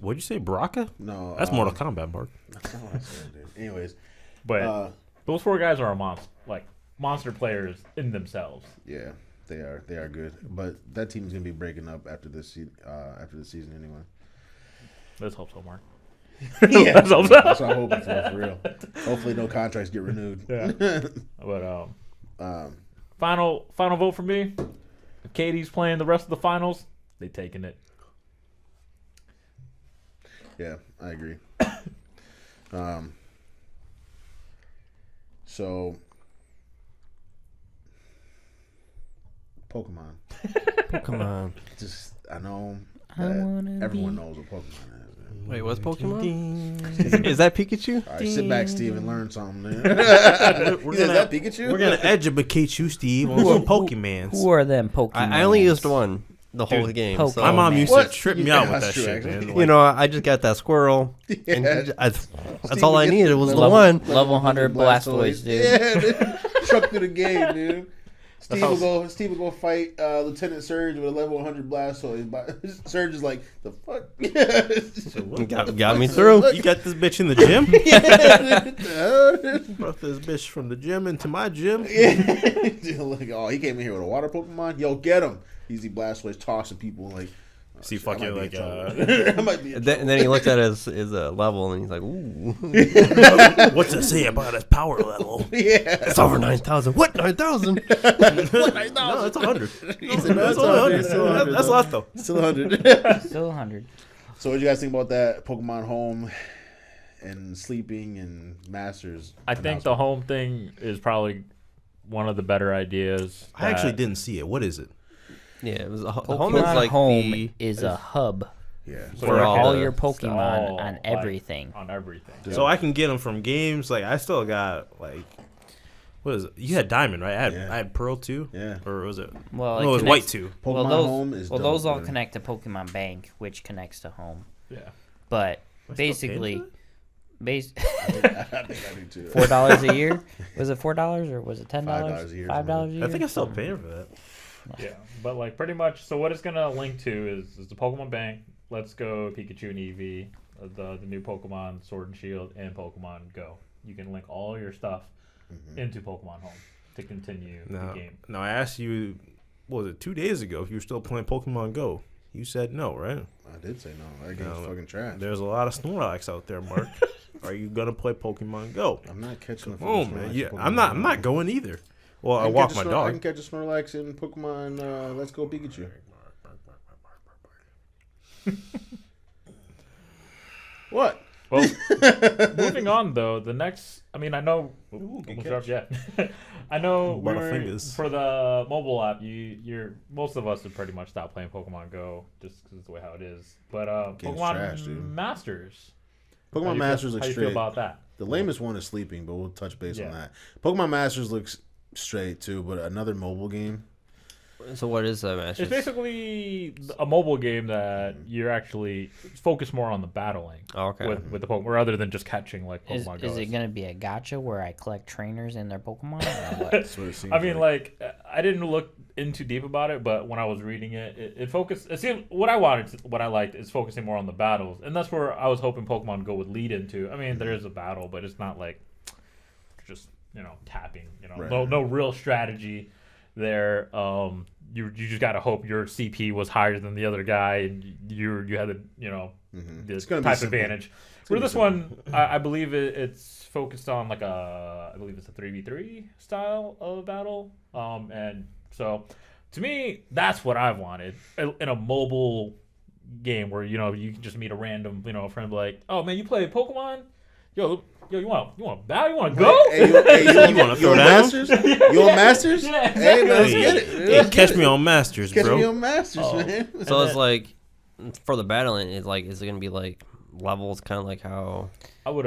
What'd you say, Baraka? No, That's Mortal Kombat, Mark. That's not what I said, dude. Anyways, But those four guys are monster players in themselves. yeah, they are good, but that team is gonna be breaking up after this the season anyway. Let's hope so, Mark. Yeah, Let's hope so. that's what I'm hoping for real. Hopefully, no contracts get renewed. Yeah. But final vote for me. If KD's playing the rest of the finals, they taking it. Yeah, I agree. So, Pokemon. Pokemon. Just I know I wanna everyone be- knows what Pokemon is. Man. Wait, what's Pokemon? Is that Pikachu? All right, sit back, Steve, and learn something. Man. We're Is gonna that Pikachu? We're gonna educate you, Steve, on some Pokemans. who are them Pokemon? I only used one the whole game. Pokemon. So. My mom used What? to trip me Yeah, out with that's that true, shit, actually. man. You Like, know, I just got that squirrel. And Yeah. that's all I gets needed was the level- one. Level 100 Blastoise, dude. Yeah, dude. Truck through the game, dude. Steve how- will go fight Lieutenant Surge with a level 100 Blastoise. Surge is like, the fuck? Got me through. you got this bitch in the gym? Yeah. Brought this bitch from the gym into my gym. Like, oh, he came in here with a water Pokemon? Yo, get him. Easy Blastoise tossing people like, See, I fucking might be like, in trouble. I might be in And then he looked at his level and he's like, ooh. what's it say about his power level? Yeah. It's over 9,000. What? 9,000? No, it's 100. He said, no, That's it's 100. That's a lot, though. Still 100. Still 100. So what do you guys think about that Pokemon Home and sleeping and Masters? I think the home thing is probably one of the better ideas. I actually that- didn't see it. What is it? Yeah, it was the Pokemon home is like Home the, is a hub Yeah. So for you're all gonna- your it's Pokemon all, on like, everything. on everything. So I can get them from games. Like, I still got, like, what is it? You had Diamond, right? Yeah. I had Pearl, too? Yeah. Or was it? Well, No, it was connects- White, too. Pokemon Home is dope, those all man. connect to Pokemon Bank, which connects to Home. Yeah. But still basically, paying for I think I do too. $4 a year. Was it $4 or was it $10? $5 a year, $5 a year. I think I'm still paying for that. Yeah, but like pretty much. So what it's gonna link to is the Pokemon Bank. Let's Go, Pikachu and Eevee, the new Pokemon Sword and Shield, and Pokemon Go. You can link all your stuff into Pokemon Home to continue the game. Now, I asked you, what was it, 2 days ago, if you were still playing Pokemon Go. You said no, right? I did say no. That game's No, fucking trash. There's a lot of Snorlax out there, Mark. Are you gonna play Pokemon Go? I'm not catching the Oh fucking man, Snorlax yeah, in Pokemon I'm not Go. going either. Well, I can walk catch my I can dog. catch a Snorlax in Pokemon Let's Go Pikachu. What? Well, moving on though, the next. I mean, I know. Almost dropped yet. I know we were, Butterfingers. for the mobile app. You're most of us have pretty much stopped playing Pokemon Go just because it's the way how it is. But Game's Pokemon trash, dude. Masters. How Pokemon you Masters feel, looks how you straight. feel about that? The lamest one is sleeping, but we'll touch base Yeah. on that. Pokemon Masters looks straight too, but another mobile game. So what is that, It's basically a mobile game that you're actually focused more on the battling Okay. with the Pokemon rather than just catching like Pokemon Go. Is it going to be a gacha where I collect trainers and their Pokemon? Or what? That's what it seems I mean, like I didn't look in too deep about it, but when I was reading it, it focused. It seemed what I liked is focusing more on the battles, and that's where I was hoping Pokemon Go would lead into. I mean, there is a battle, but it's not like just tapping. Right. No real strategy. there. You just gotta hope your CP was higher than the other guy, and you had the It's the gonna be type simple. advantage. For this one, I believe it's focused on like I believe it's a 3v3 style of battle. And so to me, that's what I wanted in a mobile game where you can just meet a random friend like, oh man, you play Pokemon? Yo, you want battle? You want to go? Hey, You wanna throw on down? Masters? You on Masters? Yeah, exactly. Hey, let's Hey, get it. hey, catch me on Masters, Catch bro. me on Masters, Oh. man. So it's like for the battling, it's like is it gonna be like levels, kind of like how I would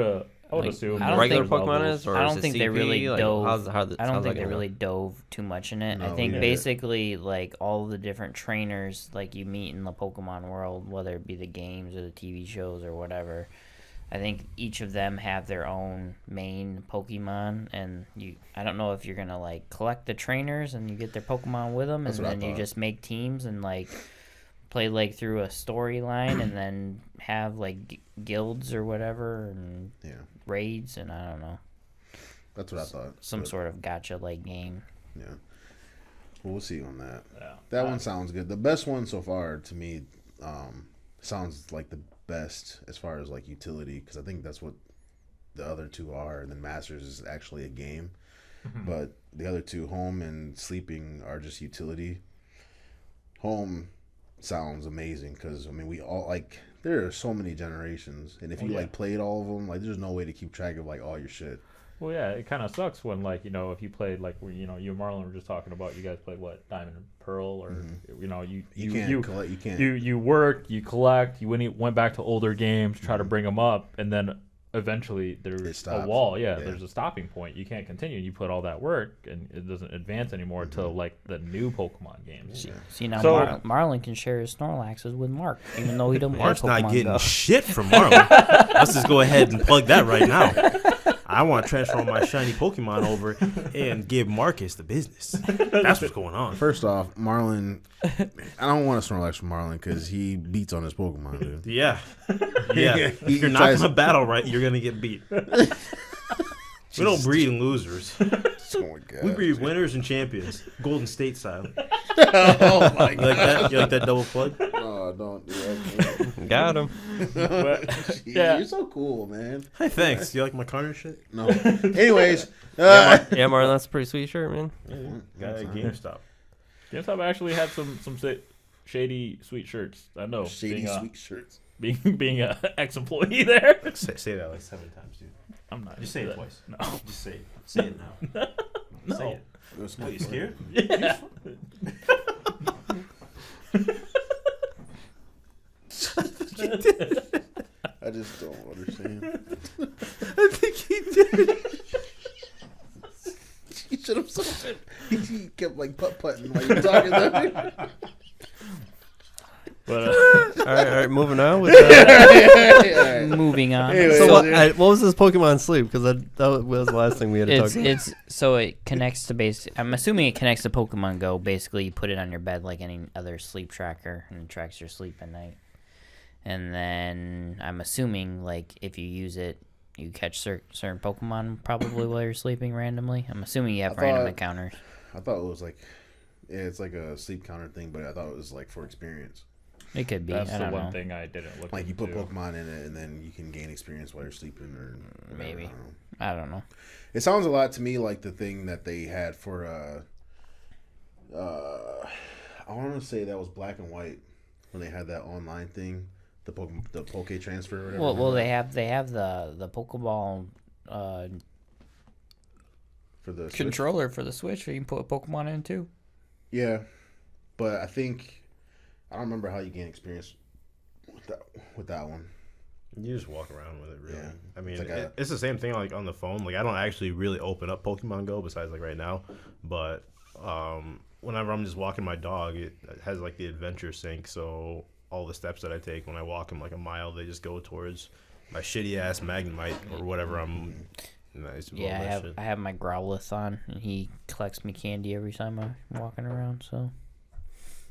like, assume I don't regular think- Pokemon levels. is, or I is don't it think CP? they really like, dove. how's I that don't gonna think they work? really dove too much in it. I No, think we didn't. basically like all the different trainers like you meet in the Pokemon world, whether it be the games or the TV shows or whatever. I think each of them have their own main Pokemon, and I don't know if you're gonna like collect the trainers and you get their Pokemon with them, That's and what I then you thought. just make teams and like play like through a storyline, and then have like guilds or whatever and Yeah, raids, and I don't know, that's what I thought. some But, sort of gotcha like game. Yeah. Well, we'll see on that. Yeah. That one sounds good. The best one so far to me sounds like the best as far as like utility, because I think that's what the other two are. And then Masters is actually a game, but the other two, Home and Sleeping, are just utility. Home sounds amazing because I mean we all like there are so many generations, and if you like played all of them, like there's no way to keep track of like all your shit. Well, yeah, it kind of sucks when if you played you and Marlon were just talking about, you guys played what, Diamond and Pearl, or You can't collect. You can't. you work, you collect, you went back to older games, try to bring them up, and then eventually It there's a stops. wall. Yeah, Yeah. there's a stopping point. You can't continue. You put all that work, and it doesn't advance anymore till like the new Pokemon games. See now, So- Marlon can share his Snorlaxes with Mark, even though he don't play Mark's not Pokemon getting Go. shit from Marlon. Let's just go ahead and plug that right now. I want to transfer my shiny Pokemon over and give Marcus the business. That's what's going on. First off, Marlon, I don't want a Snorlax from Marlon because he beats on his Pokemon, dude. Yeah. He If you're not tries- in a battle right, you're going to get beat. We don't breed losers. Oh my god. We breed winners and champions. Golden State style. Oh my You like that? You like that double plug? Oh, don't do that. Got him. But, Yeah, you're so cool, man. Hey, thanks. You like my Connor shit? No. Anyways, Yeah, Marlon, that's a pretty sweet shirt, man. Got a GameStop. GameStop actually had some shady sweet shirts. I know, shady being, sweet shirts. being a ex-employee there. Say that like 7 times, dude. I'm not. Just say it that. twice. No. Just say it. Say it now. No. Say it. What, you scared? Yeah. I just don't understand. I think he did. He should have said he kept like putt-putting while you were talking to me. But All right, moving on with Moving on. Anyway, So so what was this Pokemon Sleep? Because that was the last thing we had to talk about. It's so it connects to I'm assuming it connects to Pokemon Go. Basically, you put it on your bed like any other sleep tracker, and it tracks your sleep at night. And then I'm assuming like if you use it, you catch certain Pokemon probably while you're sleeping randomly. I'm assuming you have random encounters. I thought it was like, yeah, it's like a sleep counter thing, but I thought it was like for experience. It could be. that's I the don't one know. thing I didn't look Like you put into. Pokemon in it, and then you can gain experience while you're sleeping, or whatever, Maybe. I don't know. I don't know. It sounds a lot to me like the thing that they had for I want to say that was Black and White when they had that online thing, the Poke Transfer or whatever. Well, they have the Pokeball for the Switch. controller for the Switch. You can put a Pokemon in too. Yeah, but I don't remember how you gain experience with that one. You just walk around with it, really. Yeah. I mean, It's like it's the same thing like on the phone. Like I don't actually really open up Pokemon Go besides like right now, but whenever I'm just walking my dog, it has like the adventure sync. So all the steps that I take when I walk him like a mile, they just go towards my shitty ass Magnemite or whatever I'm. Nice. Yeah, I have my Growlithe on, and he collects me candy every time I'm walking around. So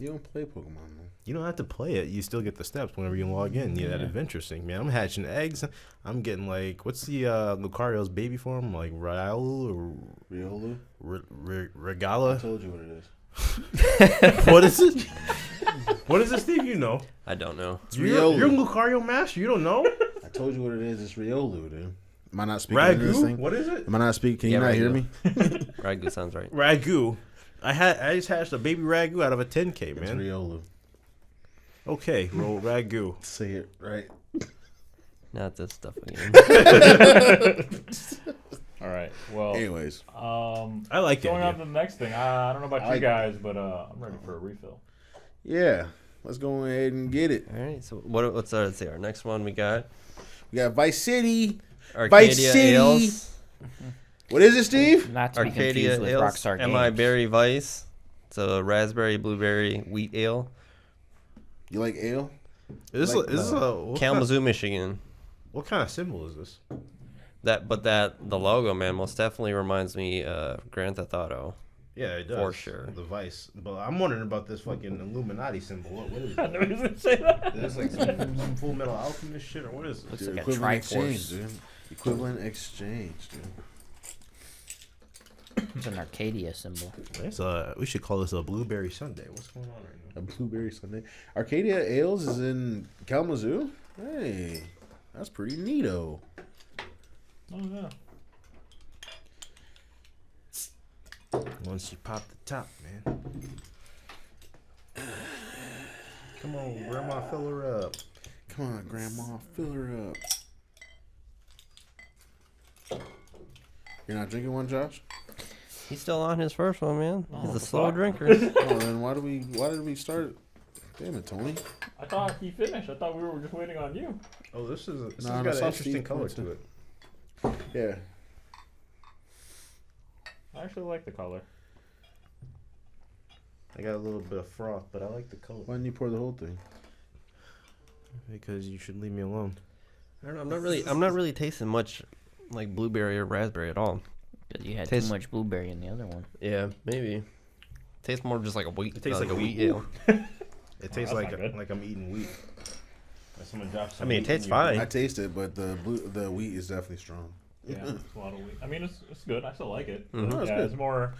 You don't play Pokemon, man. You don't have to play it. You still get the steps whenever you log in. Yeah, that adventure thing, man. I'm hatching eggs. I'm getting like, what's the Lucario's baby form? Like Royale or Riolu? Regala? I told you what it is. What is it? What is it, Steve? You know. I don't know. It's You're Riolu. a Lucario master. You don't know? I told you what it is. It's Riolu, dude. Am I not speaking into this Ragu? thing? What is it? Am I not speaking? Can Yeah, you not hear Ragu. me? Ragu sounds right. Ragu. I just hatched a baby Ragu out of a 10K, It's man. Riolu. Okay, roll Ragu. Say it right. Not this stuff again. All right. Well, Anyways, I like going on that. to the next thing. I don't know about I you like- guys, but I'm ready for a refill. yeah. Let's go ahead and get it. All right. So what's let's see. Our next one we got We got Vice City. Arcadia City. Ales. What is it, Steve? Not to be Arcadia confused with Ales. Rockstar Games. MI Berry Vice. It's a raspberry blueberry wheat ale. You like ale? Is Like, this what Kalamazoo, Michigan. what kind of symbol is this? The logo, man, most definitely reminds me of Grand Theft Auto. Yeah, it does. For sure. The Vice. But I'm wondering about this fucking Illuminati symbol. What is I it? knew he was gonna say that. Is this like some Full Metal Alchemist shit, or what is it? Looks Dude, like a equivalent Triforce. exchange, dude. Equivalent exchange, dude. It's an Arcadia symbol. We should call this a Blueberry Sunday. What's going on right now? A blueberry Sunday. Arcadia Ales is in Kalamazoo. Hey, that's pretty neato. Oh yeah. Once you pop the top, man. Come on, Grandma, fill her up. Come on, Grandma, fill her up. You're not drinking one, Josh? He's still on his first one, man. He's what a the slow fuck? drinker. Oh, then why did we start? Damn it, Tony. I thought he finished. I thought we were just waiting on you. Oh, this has No, got that's an how interesting Steve color puts to it. it. Yeah. I actually like the color. I got a little bit of froth, but I like the color. Why didn't you pour the whole thing? Because you should leave me alone. I don't know, I'm not really tasting much like blueberry or raspberry at all. Because you had Tastes- too much blueberry in the other one. Yeah, maybe. Tastes more just like a wheat. It tastes like a a wheat wheat. ale. It tastes that's like not good. like I'm eating wheat. Like someone dropped some I mean, it wheat in tastes your- fine. I taste it, but the wheat is definitely strong. Yeah, it's a lot of wheat. I mean, it's good. I still like it. Mhm. But No, it's yeah, good. it's more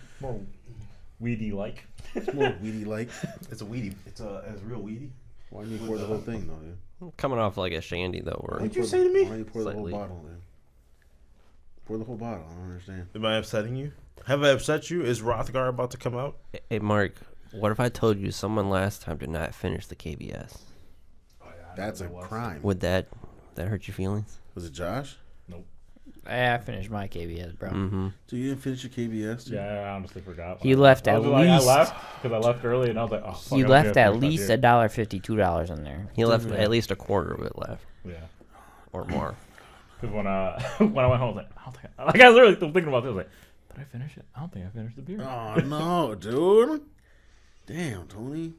weedy like. It's more weedy like. It's a weedy. It's real weedy. Why didn't you pour the whole thing though, dude? Coming off like a shandy though, Why or What'd don't you say to me? Why don't you pour the Slightly. whole bottle, dude? Pour the whole bottle. I don't understand. Am I upsetting you? Have I upset you? Is Rothgar about to come out? hey Mark, what if I told you someone last time did not finish the KBS? Oh, yeah, I That's a know what that was. crime. Would that hurt your feelings? Was it Josh? I finished my KBS, bro. Mm-hmm. So you didn't finish your KBS? Dude? Yeah, I honestly forgot. You left I at was like, I least- left because I left early, and I was like, oh. Fuck, You I'm left gonna at finish my least beer. $1.50, $2 in there. He left Yeah. at least a quarter of it left, Yeah. or more. Because when when I went home, I was like, I don't think. I was literally still thinking about this. I was like, did I finish it? I don't think I finished the beer. Oh no, dude! Damn, Tony.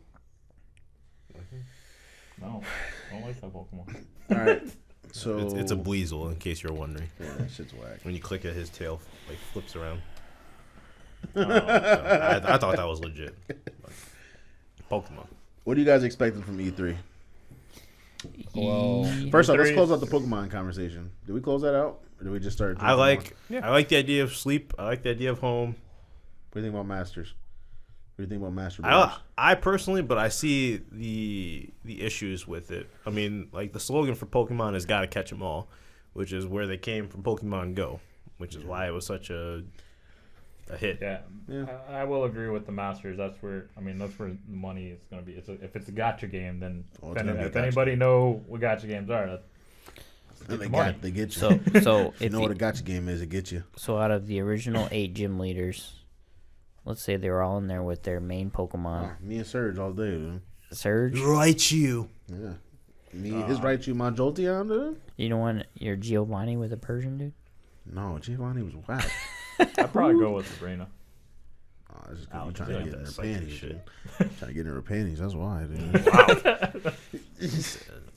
No, I don't like that Pokemon. All right, so It's a Weasel, in case you're wondering. Yeah, that shit's whack. When you click it, his tail like flips around. Oh, I thought that was legit. Pokemon. What are you guys expecting from E3? Well, First off, let's E3 close out the Pokemon conversation. Did we close that out, or did we just start? I drinking more? like the idea of sleep. I like the idea of home. What do you think about Masters? What do you think about Master Bros? I personally, but I see the issues with it. I mean, like the slogan for Pokemon is "Gotta catch 'em all," which is where they came from Pokemon Go, which is why it was such a hit. yeah, Yeah. I will agree with the Masters. That's where the money is going to be. If it's a gotcha game, then Oh, it's gonna be a if gotcha. anybody know what gotcha games are, And they money. they get you. So you if know what a gotcha game is, it gets you. so out of the original 8 gym leaders, let's say they were all in there with their main Pokemon. Me and Surge all day, dude. Surge, Raichu. Yeah. His Raichu Jolteon, dude? you don't want your Giovanni with a Persian, dude? No, Giovanni was whack. I'd probably go with Sabrina. Oh, it's just 'cause you Alex, trying you to like get in that her psychic panties, shit. dude. Trying to get in her panties, that's why, dude.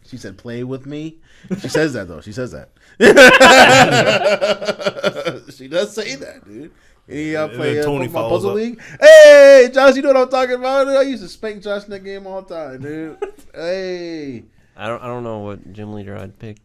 She said, play with me. She says that, though. She says that. She does say that, dude. Any of y'all And play then Tony Pokemon follows Puzzle up. League? Hey, Josh, you know what I'm talking about? I used to spank Josh in that game all the time, dude. Hey. I don't know what gym leader I'd pick.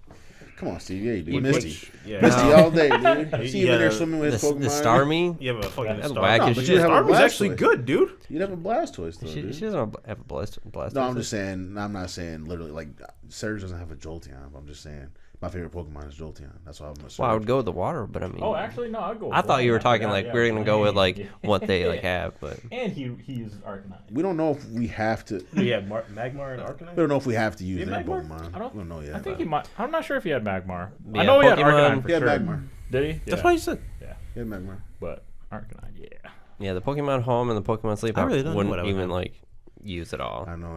Come on, Steve. Yeah, you do. You Misty. pitch. Yeah. Misty No. all day, dude. You see him Yeah, in there swimming with his Pokemon. The Starmie? You have a fucking That's star. whack No, as but shit. you have a Star was Blastoise. actually good, dude. You'd have a Blastoise, though, She dude. doesn't have a blast. No, I'm just saying. I'm not saying literally. Like, Surge doesn't have a Jolteon. I'm just saying. My favorite Pokemon is Jolteon. That's why I'm a Surge. Well, I would go with the water, but I mean. Oh, actually, no, I'd go. With I thought you were Blaine talking after like that, we were yeah, gonna go with like Blaine. what they like have, but And he's Arcanine. We don't know if we have to. Yeah, Magmar and Arcanine. We don't know if we have to use Yeah, that Magmar? Pokemon. I don't- We don't know yet. I think he might. I'm not sure if he had Magmar. Yeah, I know he had Pokemon- Arcanine for He had sure. Magmar. Did he? That's Yeah. what you said. He had Magmar. But Arcanine, yeah. yeah, the Pokemon Home and the Pokemon Sleep I I really don't know wouldn't what I would even have. like use at all. I know.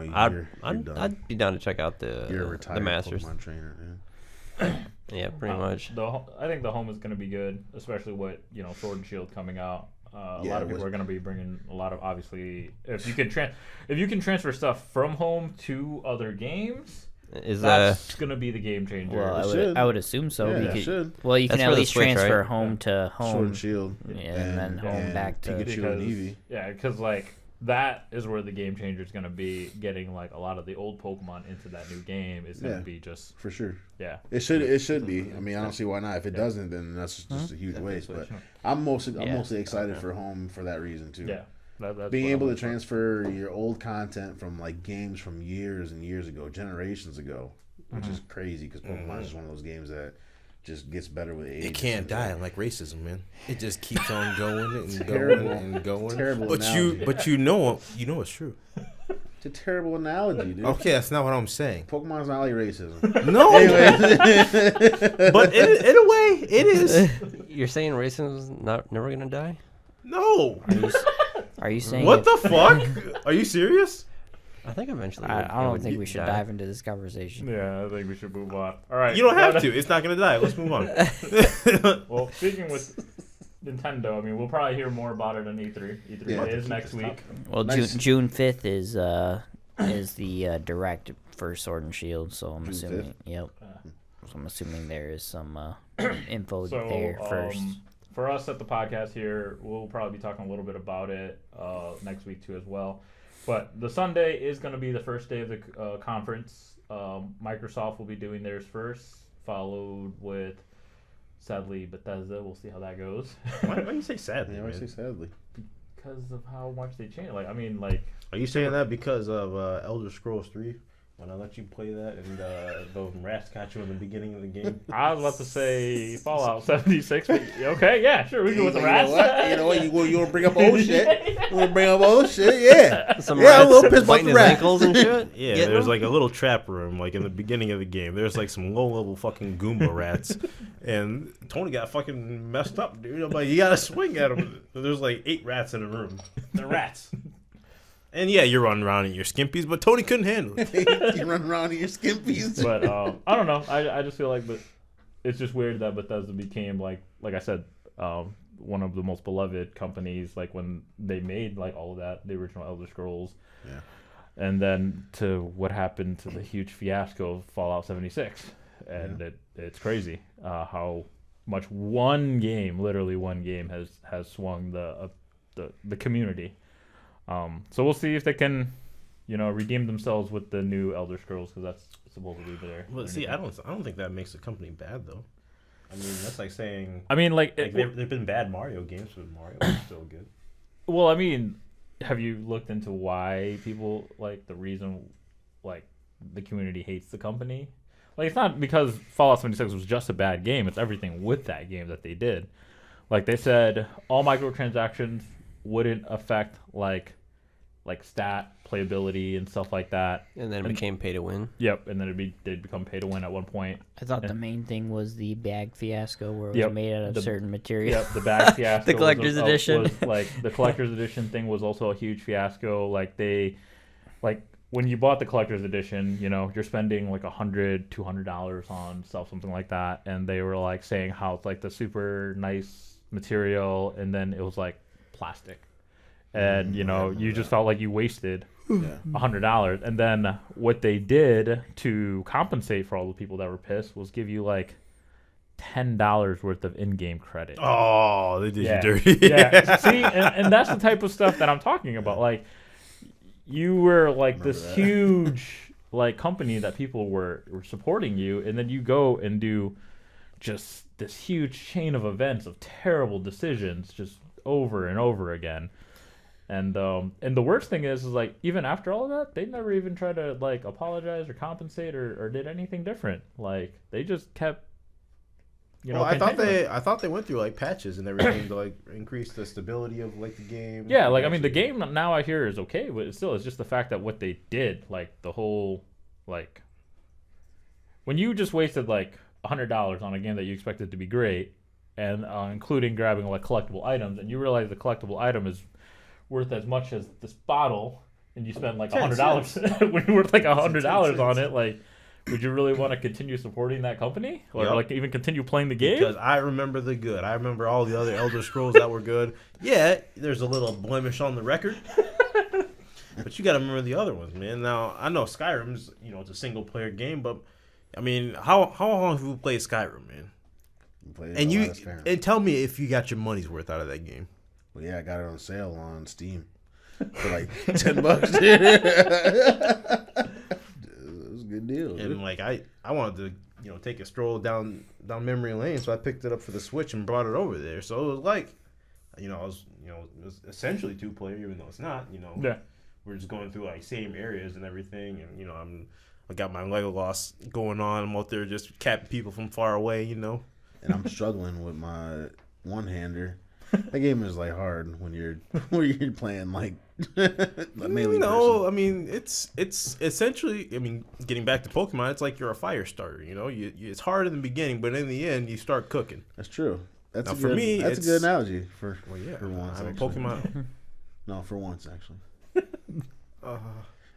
I'd done. I'd be down to check out You're a the retired Masters. Pokemon trainer. Yeah, pretty much. I think the home is going to be good, especially with Sword and Shield coming out. A Yeah, lot of people are going to be bringing a lot of obviously if you can transfer stuff from home to other games. Is That's going to be the game changer. Well, It should. I would assume so. Yeah, it because, should. well, you can That's at for the least Switch, transfer right? home to Sword home. and Shield. Yeah, and then home back to Pikachu and Eevee. Yeah, because like that is where the game changer is going to be. Getting like a lot of the old Pokemon into that new game is going to Yeah. be just For sure. yeah. It should be. I mean, I don't see why not. If it doesn't, then that's just a huge waste. But I'm mostly excited for home for that reason too. Yeah, that's Being what able I'm to transfer your old content from like games from years and years ago, generations ago, which is crazy because Pokemon is just one of those games that just gets better with age. It can't die like racism, man. It just keeps on going and terrible. going and going. Terrible But analogy. you know it's true. It's a terrible analogy, dude. Okay, that's not what I'm saying. Pokemon's not like racism. No, Anyways. but in a way, it is. You're saying racism's never gonna die? No. Are you saying What the fuck? Are you serious? I think eventually. I don't think we should dive into this conversation. Yeah, I think we should move on. All right, You don't have to. It's not gonna die. Let's move on. Well, speaking with Nintendo, I mean, we'll probably hear more about it on E3. E3 Yeah. is next week. Well, Nice. June 5th is the direct for Sword and Shield, so I'm June assuming. 5th? Yep. So I'm assuming there is some info So there first. for us at the podcast here, we'll probably be talking a little bit about it next week too as well. But the Sunday is going to be the first day of the conference. Microsoft will be doing theirs first, followed with, sadly, Bethesda. We'll see how that goes. Why do you say sadly? Yeah, I man? say sadly. Because of how much they changed. Like, I mean, like, Are you saying that because of Elder Scrolls 3? When I let you play that and those rats got you in the beginning of the game? I was about to say Fallout 76. But, okay, yeah, sure, we go with the You rats. know what? You want to bring up old shit? You want to bring up old shit? Yeah. Some Yeah, I'm a little rats pissed about biting the his rats. ankles and shit. Yeah, Getting there's them? like a little trap room, like in the beginning of the game. There's like some low-level fucking Goomba rats, and Tony got fucking messed up, dude. I'm like, you gotta swing at them. There's like 8 rats in a room. They're rats. And yeah, you're running around in your skimpies, but Tony couldn't handle it. You run around in your skimpies. But I don't know. I just feel like, but it's just weird that Bethesda became like I said, one of the most beloved companies. Like when they made like all of that, the original Elder Scrolls. Yeah. And then to what happened to the huge fiasco of Fallout 76, and it's crazy how much literally one game has swung the community. So we'll see if they can, redeem themselves with the new Elder Scrolls, because that's supposedly there. Well, see, I don't think that makes the company bad though. I mean, that's like saying I mean, like, there've been bad Mario games, but Mario is still good. well, I mean, have you looked into why people the reason the community hates the company? Like, it's not because Fallout 76 was just a bad game. It's everything with that game that they did. Like they said, all microtransactions wouldn't affect like stat playability and stuff like that. And then it became pay to win. Yep, and then they'd become pay to win at one point. I thought the main thing was the bag fiasco where it was Yep, made out of certain material. Yep, the bag fiasco. The collector's edition. Was, the collector's edition thing was also a huge fiasco. When you bought the collector's edition, you're spending like $100-$200 on stuff, something like that, and they were saying how it's the super nice material, and then it was plastic, and you just felt like you wasted $100. And then what they did to compensate for all the people that were pissed was give you $10 worth of in-game credit. Oh, they did Yeah. you dirty. Yeah. See, and that's the type of stuff that I'm talking about. Like, you were like this huge like company that people were supporting you, and then you go and do just this huge chain of events of terrible decisions just over and over again. And the worst thing is like even after all of that, they never even tried to like apologize or compensate or did anything different. Like they just kept Well, I thought they went through like patches and everything to like increase the stability of like the game. Yeah, like I mean the game now I hear is okay, but it's just the fact that what they did, like the whole like when you just wasted like $100 on a game that you expected to be great, and including grabbing like collectible items, and you realize the collectible item is worth as much as this bottle, and you spend like $100 when you're worth like $100 on it, like. Would you really want to continue supporting that company, or like even continue playing the game? Because I remember the good. I remember all the other Elder Scrolls that were good. Yeah, there's a little blemish on the record, but you got to remember the other ones, man. Now I know Skyrim's, it's a single player game, but I mean, how long have you played Skyrim, man? And tell me if you got your money's worth out of that game. Well, yeah, I got it on sale on Steam for like $10. Good deal. And like I wanted to take a stroll down memory lane, so I picked it up for the Switch and brought it over there. So it was like it was essentially 2-player, even though it's not. Yeah. We're just going through like same areas and everything, and I got my Legolas going on. I'm out there just capping people from far away, And I'm struggling with my one-hander. That game is like hard when you're playing like melee. No, I mean it's essentially. I mean, getting back to Pokemon, it's like you're a fire starter. It's hard in the beginning, but in the end, you start cooking. That's true. That's now, a for good, me. That's a good analogy for I'm once. a Actually. Pokemon. No, for once actually.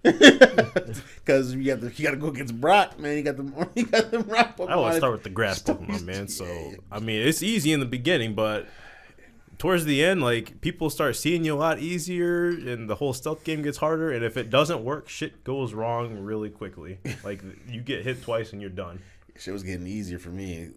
Because you got to go against Brock, man. You got the Brock Pokemon. I always start with the grass Pokemon, man. So I mean, it's easy in the beginning, but towards the end, like people start seeing you a lot easier, and the whole stealth game gets harder. And if it doesn't work, shit goes wrong really quickly. Like you get hit twice and you're done. Shit was getting easier for me.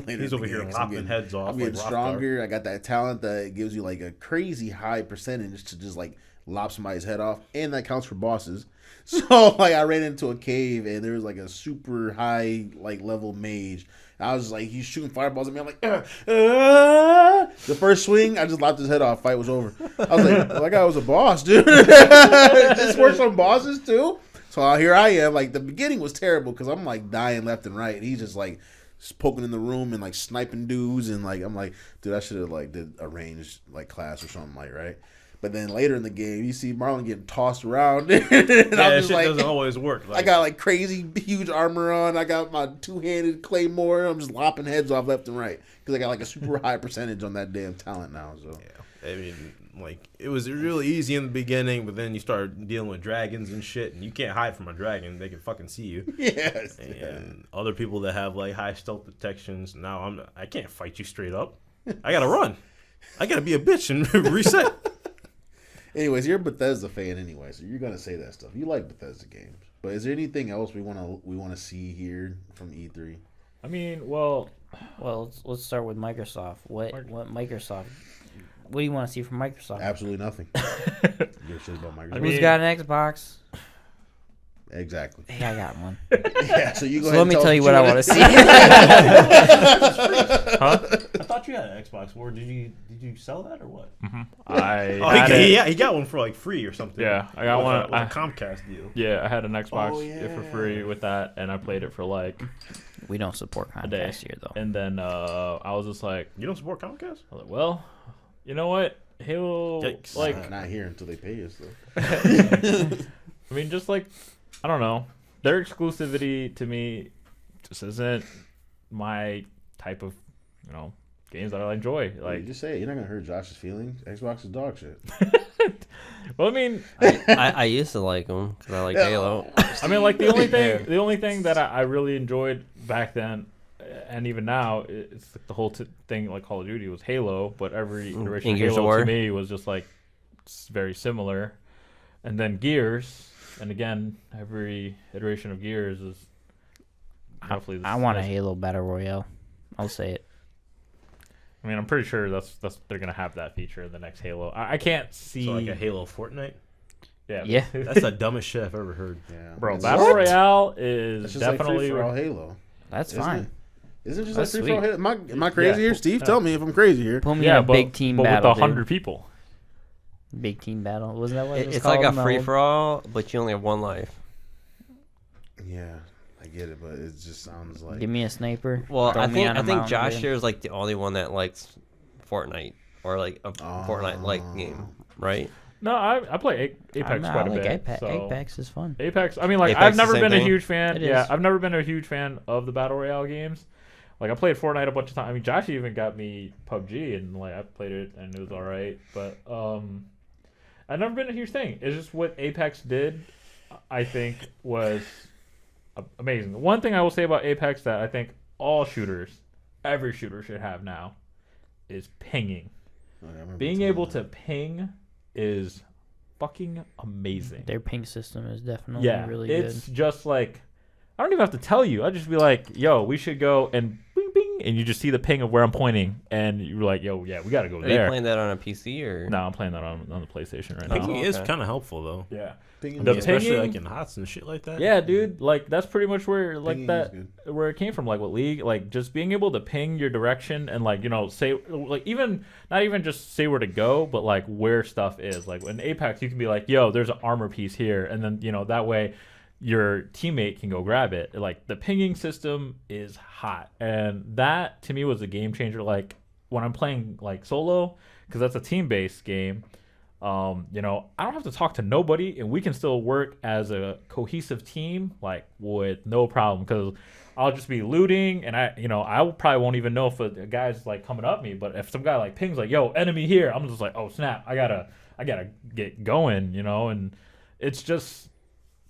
He's over here lopping heads off. I'm getting like stronger. I got that talent that gives you like a crazy high percentage to just like lop somebody's head off, and that counts for bosses. So like I ran into a cave and there was like a super high like level mage. I was like, he's shooting fireballs at me. I'm like, the first swing, I just lopped his head off. Fight was over. I was like, well, that guy was a boss, dude. This works on bosses too. So here I am. Like the beginning was terrible because I'm like dying left and right. And he's just like poking in the room and like sniping dudes, and like I'm like, dude, I should have like did a ranged like class or something like right. But then later in the game, you see Marlon getting tossed around. And yeah, I'm just shit like, doesn't always work. Like, I got like crazy huge armor on. I got my 2-handed claymore. I'm just lopping heads off left and right because I got like a super high percentage on that damn talent now. So yeah, I mean, like it was really easy in the beginning, but then you start dealing with dragons and shit, and you can't hide from a dragon; they can fucking see you. yes. And other people that have like high stealth detections, now I can't fight you straight up. I gotta run. I gotta be a bitch and reset. Anyways, you're a Bethesda fan anyway, so you're gonna say that stuff. You like Bethesda games, but is there anything else we wanna see here from E3? I mean, well, let's start with Microsoft. What Microsoft? What do you want to see from Microsoft? Absolutely nothing. Your shit about Microsoft. Who's got an Xbox? Exactly. Hey, I got one. Yeah, so you go So ahead let and me tell tell us you what what I you want to see. huh? I thought you had an Xbox. Or did you sell that or what? He got one for like free or something. Yeah, I got one. With a Comcast deal. Yeah, I had an Xbox for yeah. free with that, and I played it for like We don't support a day. Comcast here, though. And then I was just like, You don't support Comcast? I was like, well, you know what? Halo, Yikes. like, not here until they pay us though. I mean, just like, I don't know. Their exclusivity to me just isn't my type of, games that I enjoy. Like, just say it. You're not gonna hurt Josh's feelings. Xbox is dog shit. Well, I mean, I used to like them because I like Halo. I mean, like the only thing that I really enjoyed back then, and even now, it's like the whole thing like Call of Duty was Halo, but every iteration of Gears of Halo War. to me was just like very similar. And then Gears, and again, every iteration of Gears is hopefully. I want a Halo Battle Royale. I'll say it. I mean, I'm pretty sure that's they're gonna have that feature in the next Halo. I can't see So like a Halo Fortnite. Yeah. That's the dumbest shit I've ever heard. Yeah, bro. It's Battle Royale is It's just definitely like free for all Halo. That's Isn't fine. it? Isn't it just That's like free for all sweet. Halo? Am I crazy here? Steve, tell me if I'm crazy here. Put me in a big team but battle, with 100 dude. people. Big team battle. Wasn't that what it was It's called like a in the free old- for all, but you only have one life. Yeah, I get it, but it just sounds like Give me a sniper. Well, throw I me think on a mountain, Josh dude. here is like the only one that likes Fortnite or like a Fortnite like game, right? No, I play Apex I quite a like bit. Apex. so- Apex is fun. Apex. I mean, like Apex I've is the never same been a thing? huge fan. It Yeah, is. I've never been a huge fan of the battle royale games. Like I played Fortnite a bunch of times. I mean, Josh even got me PUBG, and like I played it and it was all right. But I've never been a huge thing. It's just what Apex did. I think was amazing. The one thing I will say about Apex that I think all shooters, every shooter should have now, is pinging. Being able to ping is fucking amazing. Their ping system is definitely really it's good. just like I don't even have to tell you. I just be like, "Yo, we should go," and bing, bing, and you just see the ping of where I'm pointing, and you're like, "Yo, yeah, we got to go Are you there." playing that on a PC or? No, I'm playing that on the PlayStation right now. Pinging is okay. kind of helpful though. Yeah, Pinging The is- Especially pinging- like in HOTS and shit like that. yeah, dude. Like that's pretty much where like Pinging that is good. where it came from. Like what League, like just being able to ping your direction and like say like even not even just say where to go, but like where stuff is. Like in Apex, you can be like, "Yo, there's an armor piece here," and then that way your teammate can go grab it. Like the pinging system is hot, and that to me was a game changer. Like when I'm playing like solo, because that's a team-based game. I don't have to talk to nobody, and we can still work as a cohesive team, like with no problem. Because I'll just be looting, and I probably won't even know if a guy's like coming up me. But if some guy like pings like, "Yo, enemy here," I'm just like, "Oh snap! I gotta get going," and it's just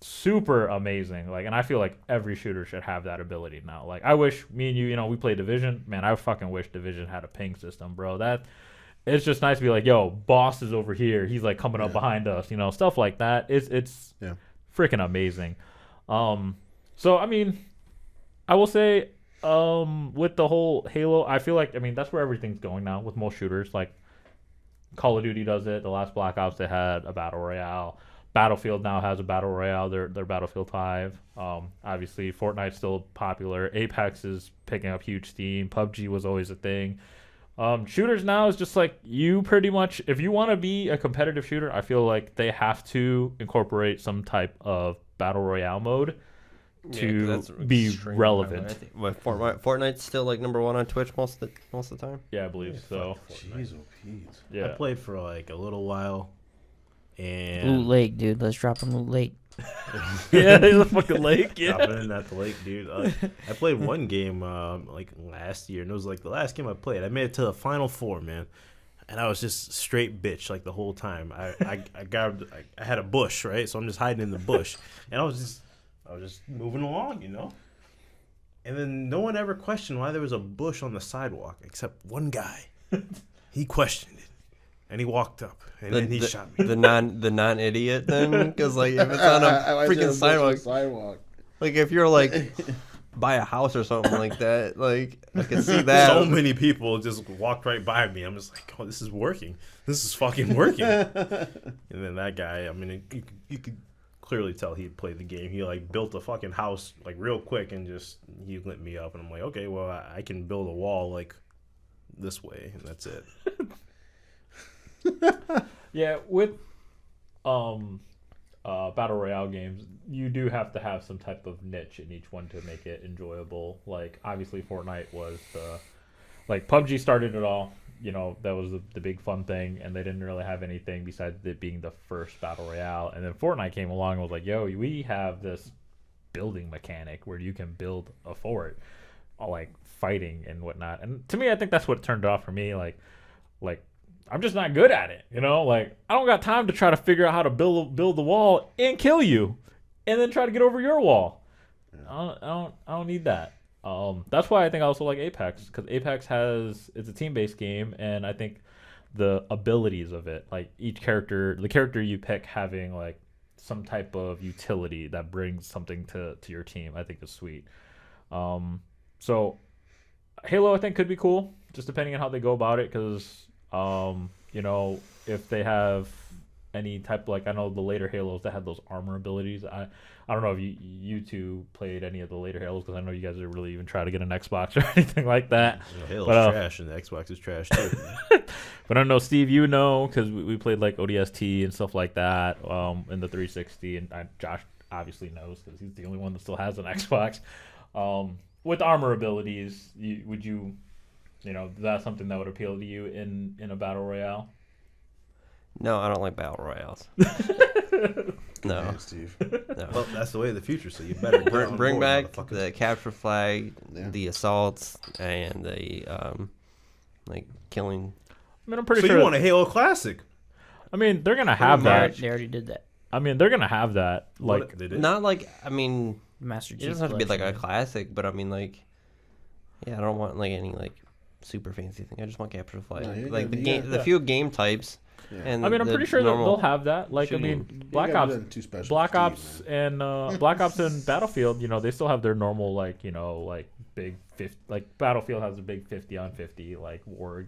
super amazing. Like, and I feel like every shooter should have that ability now. Like, I wish me and you, we play Division. Man, I fucking wish Division had a ping system, bro. That it's just nice to be like, "Yo, boss is over here. He's like coming up behind us," stuff like that. It's freaking amazing. So I mean, I will say, with the whole Halo, I feel like that's where everything's going now with most shooters. Like Call of Duty does it. The last Black Ops they had a battle royale. Battlefield now has a battle royale. Their Battlefield 5. Obviously, Fortnite's still popular. Apex is picking up huge steam. PUBG was always a thing. Shooters now is just like you pretty much, if you want to be a competitive shooter, I feel like they have to incorporate some type of battle royale mode to be relevant. Fortnite's still like number one on Twitch most of the time. Yeah, I believe so. Jeez, oh Pete. Yeah. I played for like a little while, Loot and Lake, dude. Let's drop him Loot Lake. Yeah, the fucking lake. dropping in at the lake, dude. I played one game like last year, and it was like the last game I played. I made it to the final four, man, and I was just straight bitch like the whole time. I had a bush, right? So I'm just hiding in the bush, and I was just moving along, And then no one ever questioned why there was a bush on the sidewalk except one guy. He questioned it, and he walked up, and then he shot me. The non idiot then, because like if it's on a freaking sidewalk, like if you're like by a house or something like that, like I can see that. So many people just walked right by me. I'm just like, oh, this is working. This is fucking working. And then that guy, you could clearly tell he played the game. He like built a fucking house like real quick and just he lit me up. And I'm like, okay, well I can build a wall like this way, and that's it. Yeah, with battle royale games, you do have to have some type of niche in each one to make it enjoyable. Like obviously Fortnite was PUBG started it all. That was the big fun thing, and they didn't really have anything besides it being the first battle royale. And then Fortnite came along and was like, "Yo, we have this building mechanic where you can build a fort, like fighting and whatnot." And to me, I think that's what turned it off for me. Like I'm just not good at it, Like I don't got time to try to figure out how to build the wall and kill you, and then try to get over your wall. I don't need that. That's why I think I also like Apex, because Apex it's a team-based game, and I think the abilities of it, like the character you pick having like some type of utility that brings something to your team, I think is sweet. So Halo, I think, could be cool, just depending on how they go about it. Because, if they have any type, like, I know the later Halos that had those armor abilities. I don't know if you two played any of the later Halos, because I know you guys didn't really even try to get an Xbox or anything like that. Halo's trash, and the Xbox is trash too. But I don't know, Steve, because we played like ODST and stuff like that in the 360, and Josh obviously knows because he's the only one that still has an Xbox. With armor abilities, is that something that would appeal to you in a battle royale? No, I don't like battle royales. No. Man, Steve. No. Well, that's the way of the future, so you better Bring back the capture flag, Yeah. the assaults, and the killing. I mean, I'm pretty So sure. you want a Halo Classic? I mean, they're gonna have that. They already did that. I mean, they're gonna have that. Like, They did? Not like Master it Chief doesn't have to be like a Collection. classic, but I mean I don't want like any like super fancy thing. I just want capture the flag. No, you like gotta the be- game, yeah. the few game types. Yeah. And I mean, I'm the pretty sure that normal they'll have that. Like, I mean, shooting. Black You gotta Ops, do nothing too special Black for Ops, Steve, and Black Ops and Battlefield. They still have their normal big 50. Like Battlefield has a big 50-on-50 like war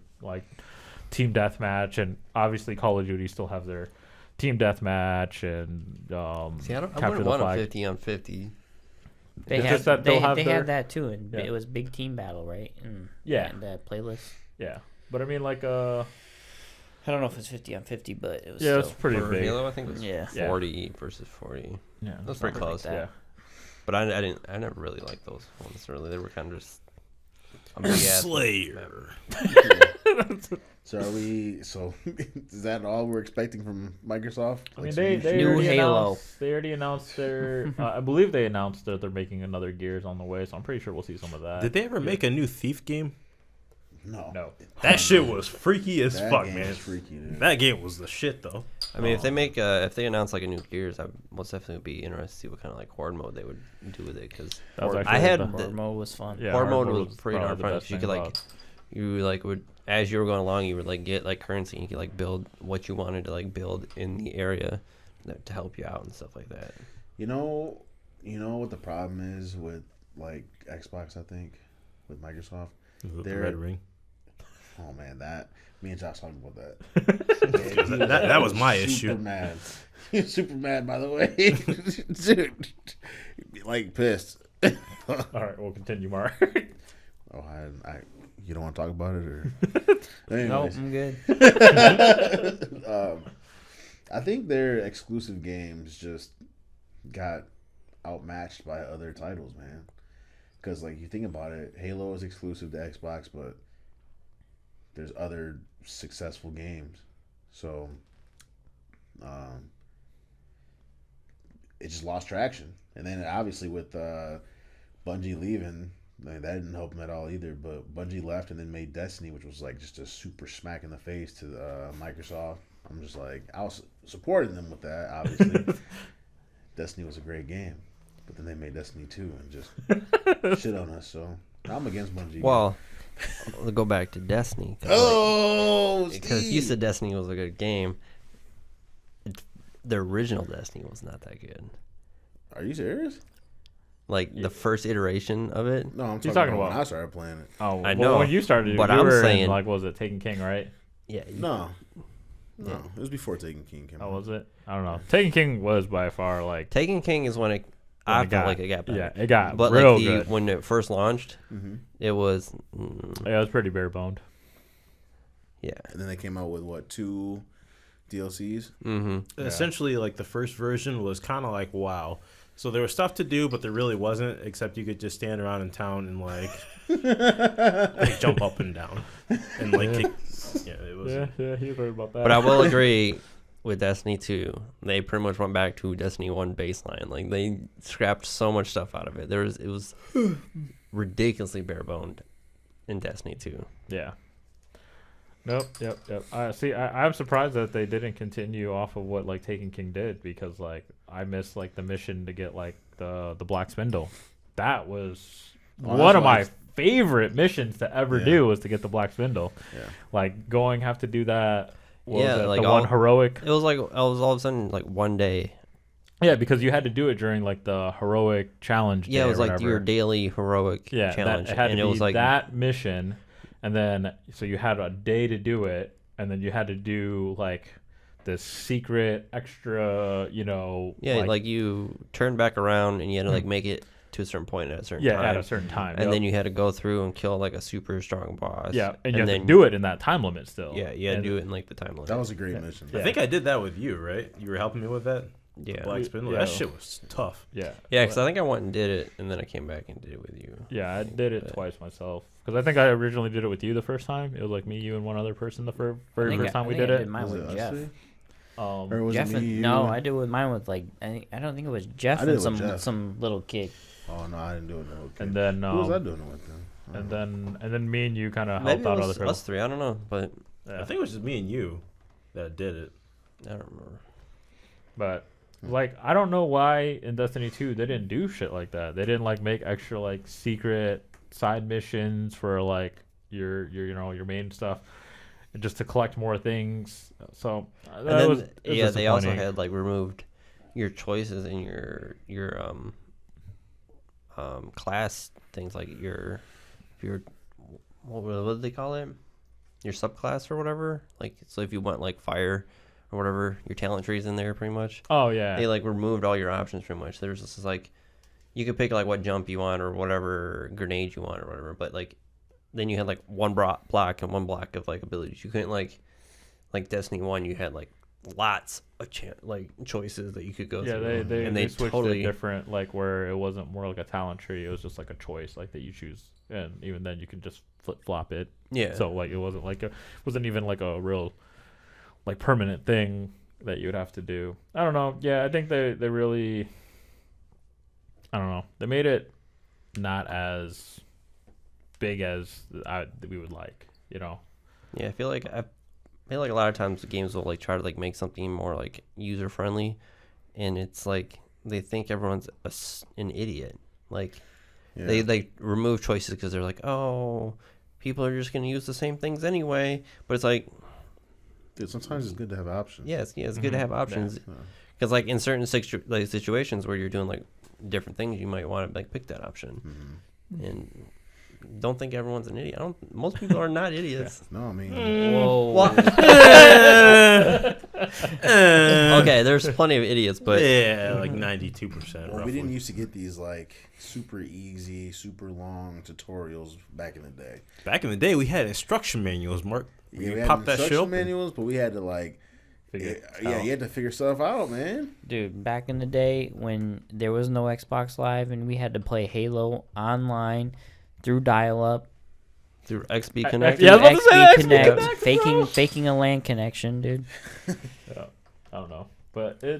team deathmatch, and obviously Call of Duty still have their team deathmatch and See, I capture wouldn't the want a flag. 50-on-50. They It's had just that they, they'll have they their- had that too, and Yeah. it was big team battle, right? And, Yeah. and the playlist. Yeah, but I mean, like I don't know if it's 50-on-50, but it was. yeah, it's still, pretty For big. Halo, I think it was Yeah. 40 versus 40. Yeah, That's pretty something like close. that. yeah. But I never really liked those ones. Really, they were kind of just a big ass Slayer. So are we? So is that all we're expecting from Microsoft? I mean, Like, they some New already Halo. announced. They already announced their. I believe they announced that they're making another Gears on the way, so I'm pretty sure we'll see some of that. Did they ever make a new Thief game? No. That shit was freaky as That fuck, game man. is freaky, dude. That game was the shit, though. I mean, if they announce like a new Gears, I most definitely be interested to see what kind of like horde mode they would do with it. Because That was I actually had the- the Horde mode was fun. Yeah, horde horde mode mode was pretty probably darn the fun. best 'Cause you thing could about you would as you were going along, you would like get like currency. And you could like build what you wanted to like build in the area to help you out and stuff like that. You know what the problem is with like Xbox? I think with Microsoft. The They're- Red Ring. Oh man, me and Josh talked about that. That was my Super issue. Mad. He was super mad, by the way, dude. Like pissed. All right, we'll continue, Mark. Oh, you don't want to talk about it, or No, anyways. I'm good. I think their exclusive games just got outmatched by other titles, man. Because like you think about it, Halo is exclusive to Xbox, but there's other successful games, so it just lost traction. And then obviously with Bungie leaving, like, that didn't help them at all either. But Bungie left and then made Destiny, which was like just a super smack in the face to Microsoft. I'm just like, I was supporting them with that, obviously. Destiny was a great game, but then they made Destiny 2 and just shit on us. So I'm against Bungie. Well, we'll go back to Destiny. Because you said Destiny was a good game. The original Destiny was not that good. Are you serious? Like the first iteration of it. No, I'm He's talking talking about about- when I started playing it. Oh, I well, know, when you started, but you I'm were in, saying- like, what was it Taken King, right? Yeah. No, Yeah. it was before Taken King came Oh, out. was it? I don't know. Taken King was by far like. Taken King is when it. When I it felt got- like it got better. Yeah, it got But real like good. when it first launched, Mm-hmm. it was. Yeah, it was pretty bare boned. Yeah. And then they came out with what, 2 DLCs? Mm-hmm. Yeah. Essentially, like the first version was kind of like WoW. So there was stuff to do, but there really wasn't, except you could just stand around in town and like jump up and down and like kick. Yeah, it was. Yeah, he heard about that. But I will agree with Destiny 2. They pretty much went back to Destiny 1 baseline. Like they scrapped so much stuff out of it. It was ridiculously bare boned in Destiny 2. Yeah. Nope. Yep. I'm surprised that they didn't continue off of what like Taken King did, because like I missed like the mission to get like the Black Spindle. That was Oh, one of that's my favorite missions to ever Yeah. do, was to get the Black Spindle. Yeah. Like have to do that. What Yeah, was it, like the all- one heroic. It was like I was all of a sudden like one day Yeah, because you had to do it during like the heroic challenge. Yeah, day it was or like whatever. your daily heroic challenge, it had and to it be was like that mission, and then so you had a day to do it, and then you had to do like this secret extra, like you turned back around and you had to like make it to a certain point at a certain time. at a certain time, and then you had to go through and kill like a super strong boss. Yeah, and you have to do it in that time limit still. Yeah, you had to do it in like the time limit. That was a great mission. I think I did that with you, right? You were helping me with that. Yeah. Black spin. Yeah. That shit was tough. Yeah, because I think I went and did it, and then I came back and did it with you. Yeah, I did it twice myself because I think I originally did it with you the first time. It was like me, you, and one other person the very first time we did it. Mine with Jeff. Or was Jeff it me, you? no, I did it with mine with like I don't think it was Jeff I did and it with Jeff. some little kid. Oh no, I didn't do it. No, okay. And then who was I doing it with then? and then me and you kind of Maybe helped it out was other people. us three. I don't know, but I think it was just me and you that did it. I don't remember. But like I don't know why in Destiny 2 they didn't do shit like that. They didn't like make extra like secret side missions for like your main stuff, just to collect more things. So that was they also disappointing. had like removed your choices in your class things, like your what did they call it? Your subclass or whatever. Like, so if you want like fire or whatever, your talent tree's in there pretty much. Oh yeah. They like removed all your options pretty much. There's just like you could pick like what jump you want or whatever grenade you want or whatever, but like then you had like one block and one block of like abilities. You couldn't like Destiny 1, you had like lots of choices that you could go through. Yeah, they switched totally it different, like where it wasn't more like a talent tree. It was just like a choice, like that you choose, and even then you can just flip flop it. Yeah. So like it wasn't even like a real like permanent thing that you would have to do. I don't know. Yeah, I think they really, I don't know. They made it not as big as we would like. Yeah, I feel like a lot of times the games will like try to like make something more like user friendly, and it's like they think everyone's an idiot. Like they remove choices because they're like, oh, people are just gonna use the same things anyway. But it's like, dude, sometimes it's good to have options. yeah, it's good to have options because like in certain situations where you're doing like different things, you might want to like pick that option. And don't think everyone's an idiot. Most people are not idiots. No, I mean, Whoa. Okay, there's plenty of idiots, but Yeah, like 92%. well, roughly. we didn't used to get these like super easy, super long tutorials back in the day. Back in the day, we had instruction manuals, Mark. Yeah, You we had pop that shit instruction open. manuals, but we had to like, Figure you had to figure stuff out, man. Dude, back in the day when there was no Xbox Live and we had to play Halo online through dial-up, through XB Connect. Yeah, I was about to say that, XB XB Connect, faking a LAN connection, dude. Yeah, I don't know, but I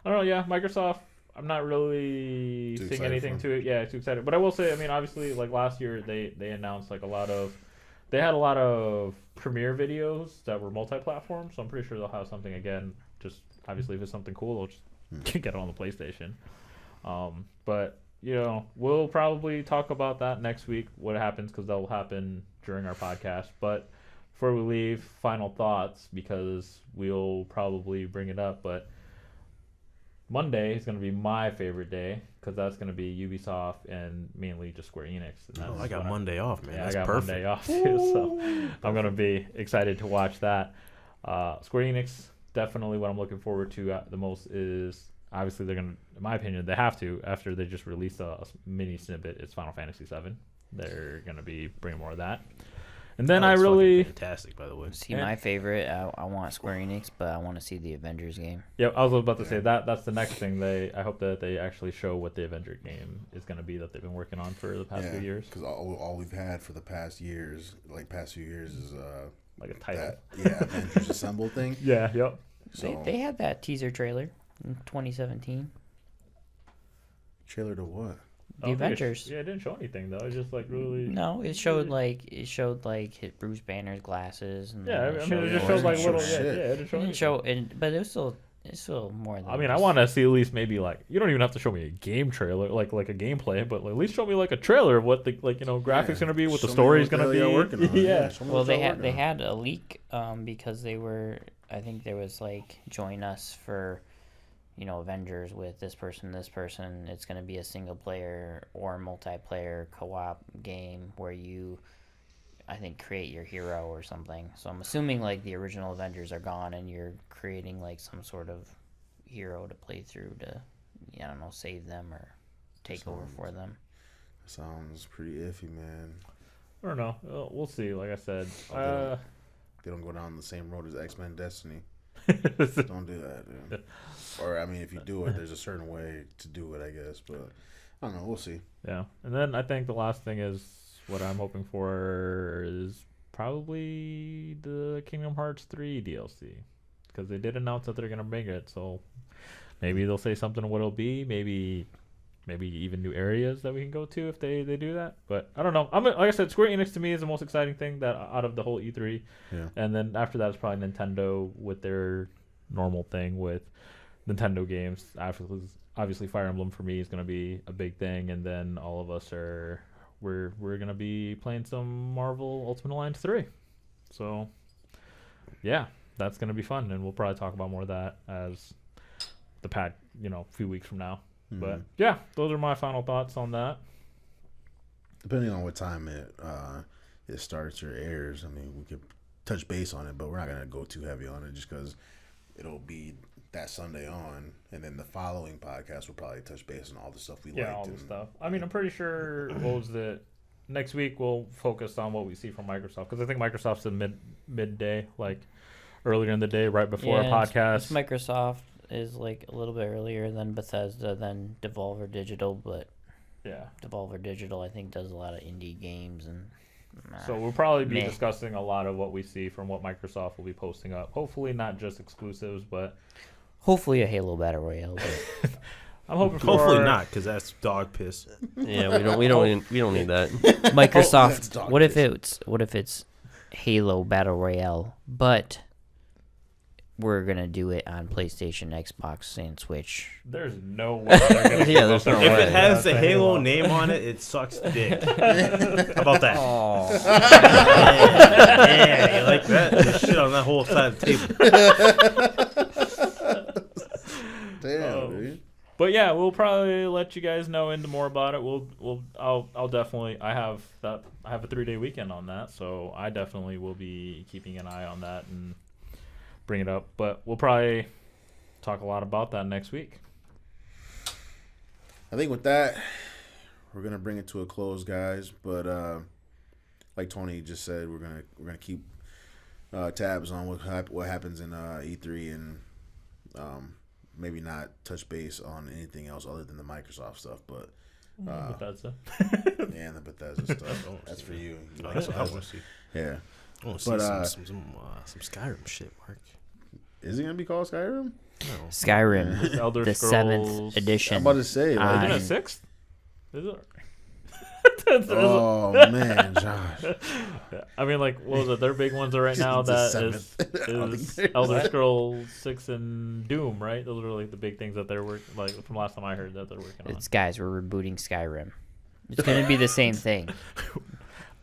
don't know. Yeah, Microsoft. I'm not really Too seeing excited anything for to it. Yeah, too excited. But I will say, I mean, obviously, like last year, they announced like they had a lot of premiere videos that were multi-platform. So I'm pretty sure they'll have something again. Just obviously, if it's something cool, they'll just get it on the PlayStation. But we'll probably talk about that next week. What happens, because that will happen during our podcast. But before we leave, final thoughts, because we'll probably bring it up. But Monday is going to be my favorite day, because that's going to be Ubisoft and mainly just Square Enix. And Oh, that's I got what Monday off, man. Yeah, That's I got perfect. Monday off too, so I'm going to be excited to watch that. Square Enix, definitely what I'm looking forward to the most is, obviously they're going to, in my opinion, they have to, after they just released a mini snippet, it's Final Fantasy VII. They're going to be bringing more of that. And then That I looks really... fucking fantastic, by the way. See, my favorite, I want Square Enix, but I want to see the Avengers game. Yeah, I was about to say that's the next thing. I hope that they actually show what the Avenger game is going to be that they've been working on for the past few years. Because all we've had for the past few years is Like a title. Avengers Assemble thing. Yeah, yep. So, They had that teaser trailer in 2017. trailer to what? The Avengers. Yeah, it didn't show anything though. It just like really. No, it showed like Bruce Banner's glasses. And Yeah, then I mean, it just Oh, showed it like didn't little. show Yeah, shit. it didn't show. It didn't anything. show, but it's still more than. I mean, I just- want to see at least maybe like you don't even have to show me a game trailer, like a gameplay, but at least show me like a trailer of what the graphics gonna be, what the Show me story's what the gonna hell be. y'all working on. Yeah. Show me Well, what they y'all had working they on. had a leak because they were. I think there was like join us for Avengers with this person. It's going to be a single player or multiplayer co-op game where you, I think, create your hero or something. So I'm assuming like the original Avengers are gone and you're creating like some sort of hero to play through to, I don't know, save them or take over for them. Sounds pretty iffy, man. I don't know. We'll see. Like I said, they don't go down the same road as X-Men Destiny. Don't do that, dude. Or I mean, if you do it, there's a certain way to do it, I guess. But I don't know. We'll see. Yeah, and then I think the last thing is what I'm hoping for is probably the Kingdom Hearts 3 DLC, because they did announce that they're gonna bring it. So maybe they'll say something on what it'll be. Maybe even new areas that we can go to if they do that. But I don't know. Like I said, Square Enix to me is the most exciting thing that out of the whole E3. Yeah. And then after that is probably Nintendo with their normal thing with Nintendo games. Obviously Fire Emblem for me is going to be a big thing, and then all of us we're going to be playing some Marvel Ultimate Alliance 3. So yeah, that's going to be fun, and we'll probably talk about more of that as the few weeks from now. But yeah, those are my final thoughts on that. Depending on what time it starts or airs, I mean, we could touch base on it, but we're not gonna go too heavy on it just because it'll be that Sunday on, and then the following podcast will probably touch base on all the stuff we liked. Yeah, all the stuff. I mean, I'm pretty sure next week we'll focus on what we see from Microsoft, because I think Microsoft's in midday, like earlier in the day, right before our podcast. It's Microsoft is like a little bit earlier than Bethesda, then Devolver Digital, but yeah, Devolver Digital I think does a lot of indie games, and so we'll probably be discussing a lot of what we see from what Microsoft will be posting up. Hopefully not just exclusives, but hopefully a Halo Battle Royale. I'm hoping for hopefully not, because that's dog piss. Yeah, we don't need that. Microsoft. What if it's Halo Battle Royale, but we're gonna do it on PlayStation, Xbox, and Switch. There's no way. Yeah, there's no way. If it has the Halo name on it, it sucks dick. How about that? Oh. Yeah, you like that? There's shit on that whole side of the table. Damn, dude. But yeah, we'll probably let you guys know into more about it. I'll definitely. I have a 3-day weekend on that, so I definitely will be keeping an eye on that and bring it up. But we'll probably talk a lot about that next week. I think with that, we're gonna bring it to a close, guys. But like Tony just said, we're gonna keep tabs on what happens in E3, and maybe not touch base on anything else other than the Microsoft stuff. But Bethesda. Yeah, and the Bethesda stuff. That's for you. You like I Bethesda? want to see. Yeah. I want to see some Skyrim shit, Mark. Is it gonna be called Skyrim? No. Skyrim, Elder the Scrolls. 7th edition. I'm about to say. Like, Isn't it 6th? Is it? oh man, Josh. Yeah. I mean, like, what was it? Their big ones are right now. It's the That seventh. is Elder Scrolls 6 and Doom, right? Those are like the big things that they're working. Like from last time I heard that they're working on. It's guys, we're rebooting Skyrim. It's gonna be the same thing.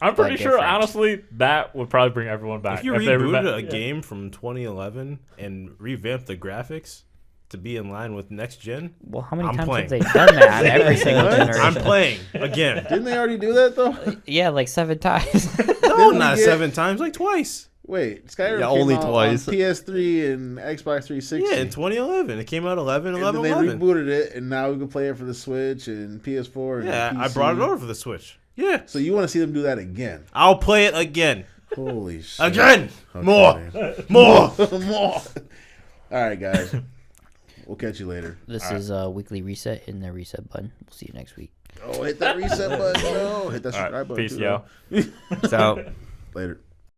I'm pretty sure, different. honestly, that would probably bring everyone back. If you they rebooted a game from 2011 and revamped the graphics to be in line with next gen, Well, how many I'm times playing. have they done that on every single What? generation? I'm playing again. Didn't they already do that though? Yeah, like 7 times. No, we not get- 7 times, like twice. Wait, Skyrim Yeah, came only out twice. on PS3 and Xbox 360. Yeah, in 2011. It came out 11, and 11, then they 11. rebooted it, and now we can play it for the Switch and PS4. And Yeah, PC. I brought it over for the Switch. Yeah. So you want to see them do that again? I'll play it again. Holy shit! Again. Okay. More. More. All right, guys. We'll catch you later. This is a weekly reset. Hit the reset button. We'll see you next week. Oh, hit that reset button. No, hit that All subscribe right, button. peace, too, yo. though. So. Later.